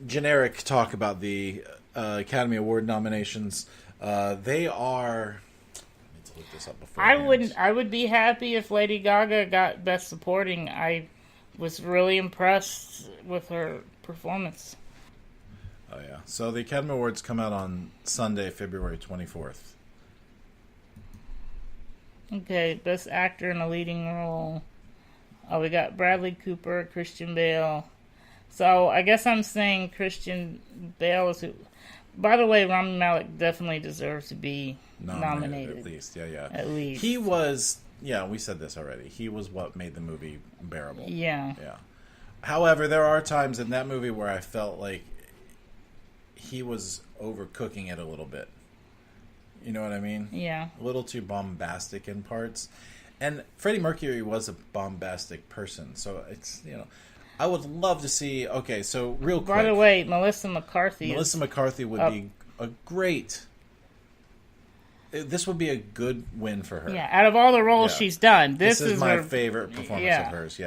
generic talk about the Academy Award nominations. They are... I need to look this up before. I would be happy if Lady Gaga got Best Supporting. I was really impressed with her performance. Oh, yeah. So the Academy Awards come out on Sunday, February 24th. Okay, Best Actor in a Leading Role. Oh, we got Bradley Cooper, Christian Bale. So I guess I'm saying Christian Bale is who... By the way, Rami Malek definitely deserves to be nominated. At least, yeah. At least. He was... Yeah, we said this already. He was what made the movie bearable. Yeah. However, there are times in that movie where I felt like he was overcooking it a little bit. You know what I mean? Yeah. A little too bombastic in parts. And Freddie Mercury was a bombastic person. So it's, I would love to see... Okay, so real quick. By the way, Melissa McCarthy would be a great... This would be a good win for her. Yeah, out of all the roles she's done, this is my favorite performance of hers,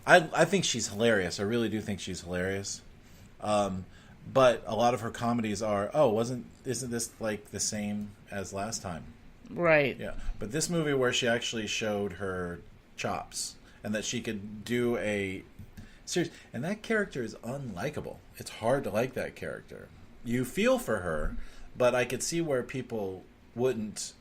I think she's hilarious. I really do think she's hilarious. But a lot of her comedies are, isn't this like the same as last time? Right. Yeah. But this movie where she actually showed her chops and that she could do a series, and that character is unlikable. It's hard to like that character. You feel for her, but I could see where people wouldn't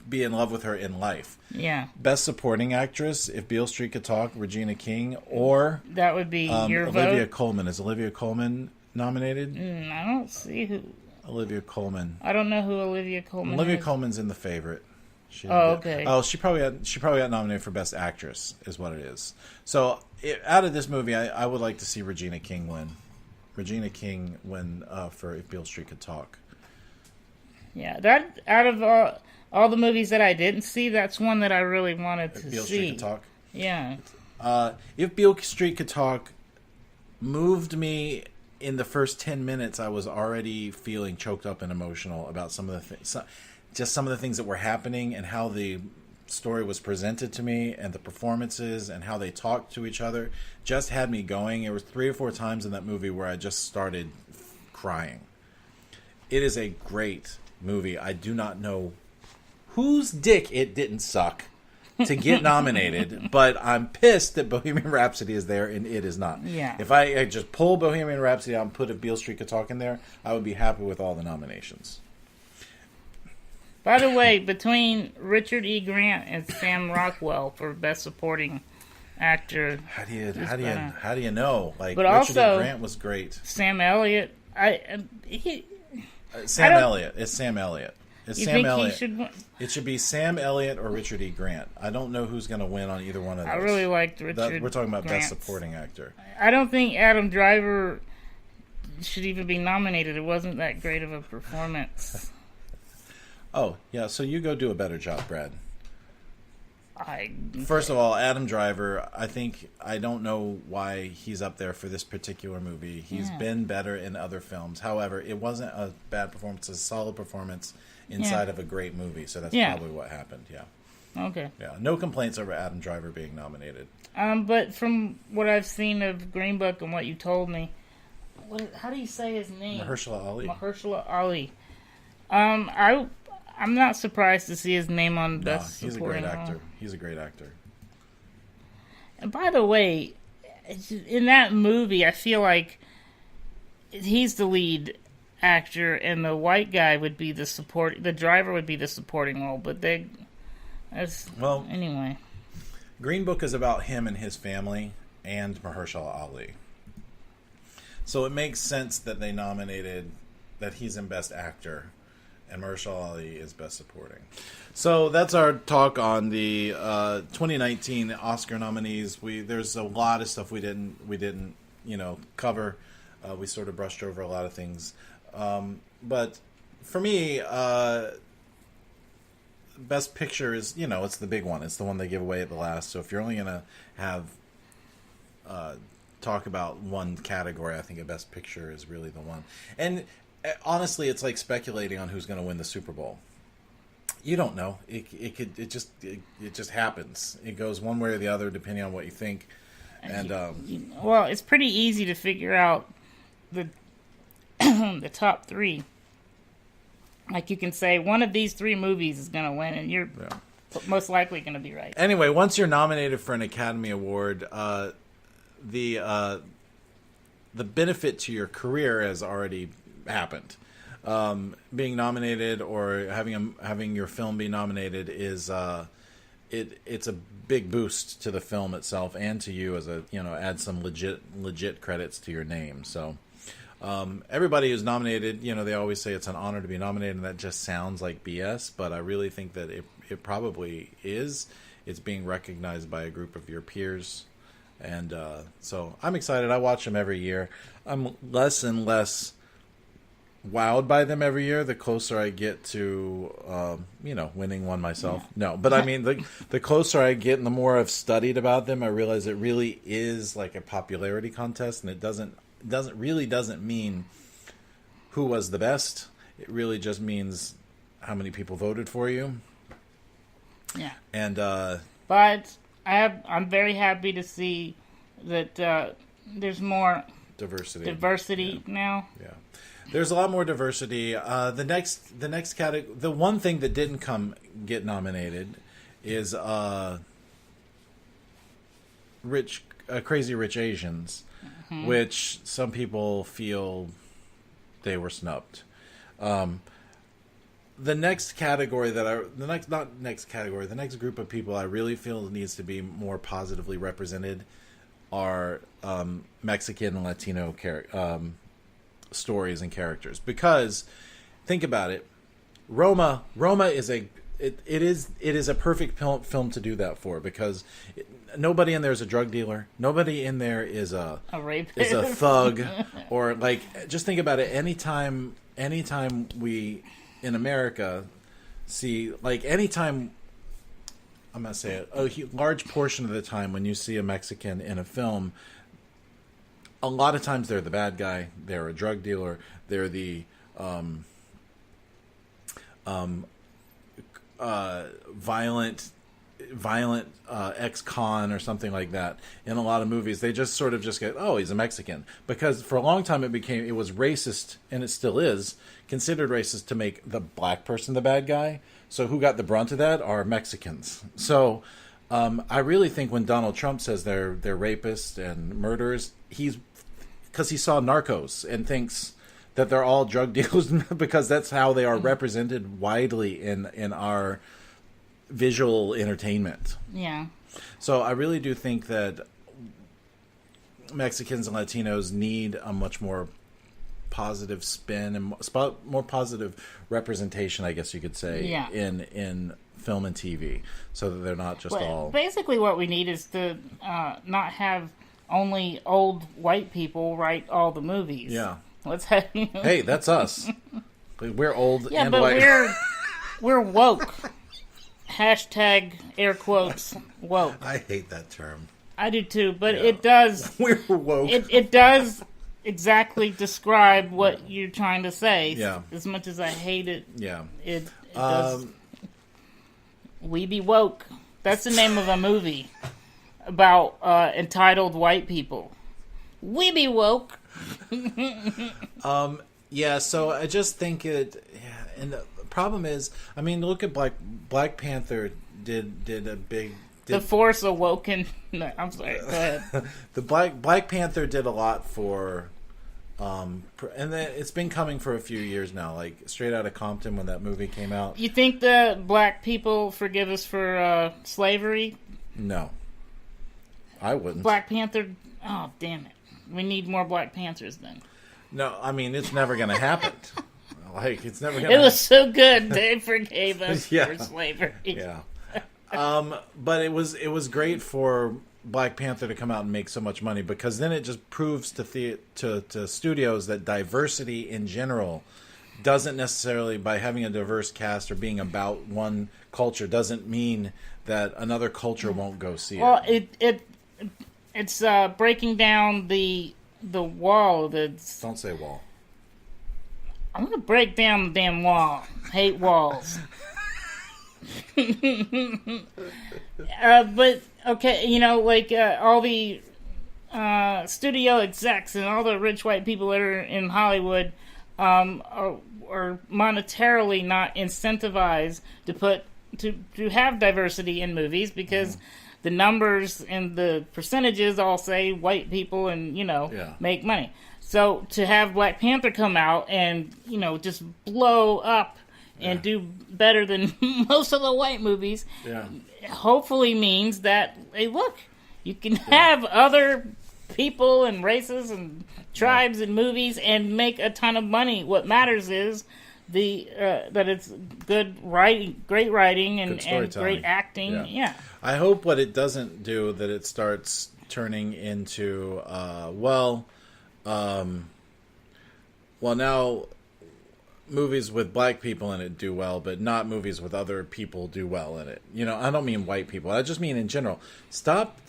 be in love with her in life. Yeah. Best Supporting Actress, if Beale Street Could Talk, Regina King, or... That would be your Olivia vote? Colman. Is Olivia Colman nominated? I don't see who... Olivia Colman. I don't know who Olivia Colman is. Colman's in The Favorite. Okay. She probably got nominated for Best Actress, is what it is. So, out of this movie, I would like to see Regina King win. Regina King win for If Beale Street Could Talk. Yeah, that out of all the movies that I didn't see, that's one that I really wanted to see. Beale Street Could Talk? Yeah. If Beale Street Could Talk moved me in the first 10 minutes, I was already feeling choked up and emotional about some of the things, just some of the things that were happening and how the story was presented to me and the performances and how they talked to each other just had me going. There was 3 or 4 times in that movie where I just started crying. It is a great movie. I do not know whose dick it didn't suck to get nominated, but I'm pissed that Bohemian Rhapsody is there and it is not. Yeah. If I just pull Bohemian Rhapsody out and put a Beale Street Could Talk in there, I would be happy with all the nominations. By the way, between Richard E. Grant and Sam Rockwell for Best Supporting Actor, how do you know? Like, but Richard also, E. Grant was great. Sam Elliott Sam Elliott. It's Sam Elliott. It's you Sam think Elliott. He should win? It should be Sam Elliott or Richard E. Grant. I don't know who's going to win on either one of those. I really liked Richard. We're talking about Grant's. Best Supporting Actor. I don't think Adam Driver should even be nominated. It wasn't that great of a performance. Oh, yeah, so you go do a better job, Brad. I First of all, Adam Driver, I don't know why he's up there for this particular movie. He's been better in other films. However, it wasn't a bad performance. It's a solid performance inside of a great movie. So that's probably what happened, Okay. Yeah, no complaints over Adam Driver being nominated. But from what I've seen of Green Book and what you told me, how do you say his name? Mahershala Ali. Mahershala Ali. I'm not surprised to see his name on Best He's Supporting a great actor. Role. He's a great actor. And by the way, in that movie, I feel like he's the lead actor, and the white guy would be the driver would be the supporting role. But anyway. Green Book is about him and his family and Mahershala Ali. So it makes sense that they nominated that he's in Best Actor and Mahershala Ali is Best Supporting. So that's our talk on the 2019 Oscar nominees. There's a lot of stuff we didn't cover. We sort of brushed over a lot of things. But for me, Best Picture is, it's the big one. It's the one they give away at the last. So if you're only going to have talk about one category, I think a Best Picture is really the one. And honestly, it's like speculating on who's going to win the Super Bowl. You don't know. It just happens. It goes one way or the other depending on what you think. And well, it's pretty easy to figure out the the top three. Like you can say one of these three movies is going to win, and you're most likely going to be right. Anyway, once you're nominated for an Academy Award, the benefit to your career has already happened. Being nominated or having your film be nominated is it's a big boost to the film itself and to you as add some legit credits to your name. So everybody who's nominated, they always say it's an honor to be nominated, and that just sounds like BS, but I really think that it probably is. It's being recognized by a group of your peers. And so I'm excited. I watch them every year. I'm less and less wowed by them every year the closer I get to winning one myself. No, but I mean the closer I get and the more I've studied about them, I realize it really is like a popularity contest, and it doesn't mean who was the best. It really just means how many people voted for you. Yeah. And but I'm very happy to see that there's more diversity now. Yeah. There's a lot more diversity. The next category, the one thing that didn't get nominated is Crazy Rich Asians, which some people feel they were snubbed. The next group of people I really feel needs to be more positively represented are Mexican and Latino stories and characters, because think about it, Roma is it is a perfect film to do that for, because nobody in there is a drug dealer, nobody in there is a rapist, is a thug, or just think about it. Anytime we in America see, anytime, I'm gonna say it, a large portion of the time when you see a Mexican in a film, a lot of times they're the bad guy, they're a drug dealer, they're the violent ex-con or something like that. In a lot of movies, they just sort of just get, oh, he's a Mexican. Because for a long time it was racist, and it still is, considered racist to make the black person the bad guy. So who got the brunt of that are Mexicans. So I really think when Donald Trump says they're rapists and murderers, because he saw Narcos and thinks that they're all drug dealers because that's how they are represented widely in our visual entertainment. Yeah. So I really do think that Mexicans and Latinos need a much more positive spin and more positive representation, I guess you could say, in film and TV, so that they're not just all... Basically what we need is to not have only old white people write all the movies. Yeah. Let's have... Hey, that's us. We're old and but white. We're woke. Hashtag, air quotes, woke. I hate that term. I do too, but it does... We're woke. It does exactly describe what you're trying to say. Yeah. As much as I hate it, it does... We Be Woke. That's the name of a movie about entitled white people. We be woke. So I just think it... Yeah, and the problem is, I mean, look at Black Panther did a big... The Force Awoken. No, I'm sorry. Go ahead. The Black Panther did a lot for... and then it's been coming for a few years now, like Straight Outta Compton when that movie came out. You think the black people forgive us for slavery? No. I wouldn't. Black Panther? Oh, damn it. We need more Black Panthers then. No, I mean, it's never going to happen. Like, it's never going to It was so good. They forgave us for slavery. Yeah. But it was great for Black Panther to come out and make so much money, because then it just proves to studios that diversity in general doesn't necessarily, by having a diverse cast or being about one culture, doesn't mean that another culture won't go see it. Well, it's breaking down the wall. Don't say wall. I'm gonna break down the damn wall. Hate walls. But okay, all the studio execs and all the rich white people that are in Hollywood are monetarily not incentivized to have diversity in movies, because the numbers and the percentages all say white people and make money. So to have Black Panther come out and just blow up and do better than most of the white movies, hopefully means that, hey, look, you can have other people and races and tribes in movies and make a ton of money. What matters is that it's good writing, great writing, and great acting. Yeah. I hope what it doesn't do, that it starts turning into now movies with black people in it do well, but not movies with other people do well in it. I don't mean white people. I just mean in general. Stop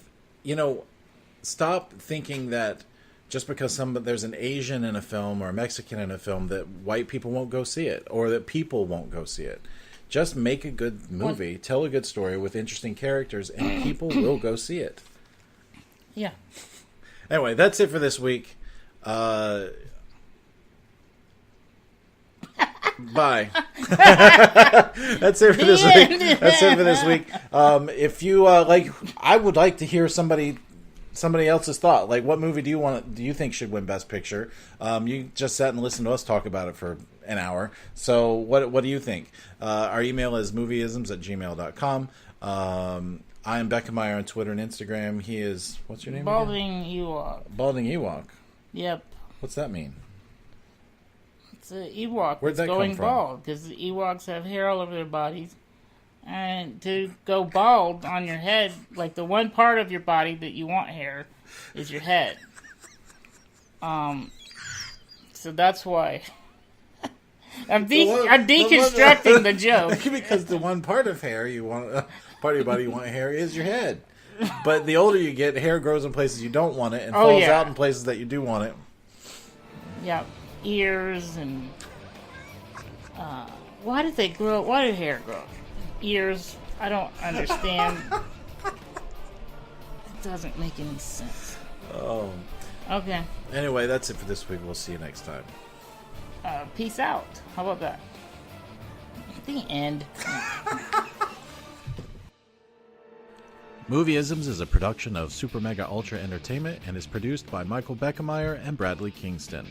thinking that just because there's an Asian in a film or a Mexican in a film, that white people won't go see it, or that people won't go see it. Just make a good movie, tell a good story with interesting characters, and people will go see it. Yeah. Anyway, that's it for this week. Bye. That's it for this week. That's it for this week. If you I would like to hear somebody else's thought. Like, what movie do you think should win Best Picture? You just sat and listened to us talk about it for an hour. So what do you think? Our email is movieisms@gmail.com. I am Becca Meyer on Twitter and Instagram. He is, what's your name Balding again? Ewok. Balding Ewok. Yep. What's that mean? It's an Ewok Where'd that going come from? bald, because the Ewoks have hair all over their bodies. And to go bald on your head, like the one part of your body that you want hair is your head. So that's why. I'm deconstructing the joke. Because the one part of hair you want, part of your body you want hair is your head. But the older you get, hair grows in places you don't want it and falls out in places that you do want it. Yeah, ears and why did they grow? Why did hair grow? Ears. I don't understand. It doesn't make any sense. Oh. Okay. Anyway, that's it for this week. We'll see you next time. Peace out. How about that? The end. Movieisms is a production of Super Mega Ultra Entertainment and is produced by Michael Beckemeyer and Bradley Kingston.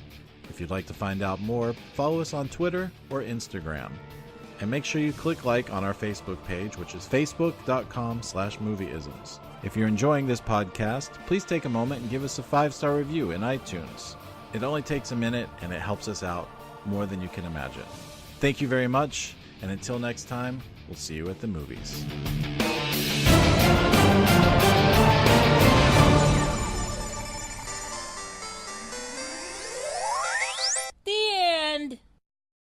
If you'd like to find out more, follow us on Twitter or Instagram. And make sure you click like on our Facebook page, which is facebook.com/movieisms. If you're enjoying this podcast, please take a moment and give us a 5-star review in iTunes. It only takes a minute, and it helps us out more than you can imagine. Thank you very much, and until next time, we'll see you at the movies.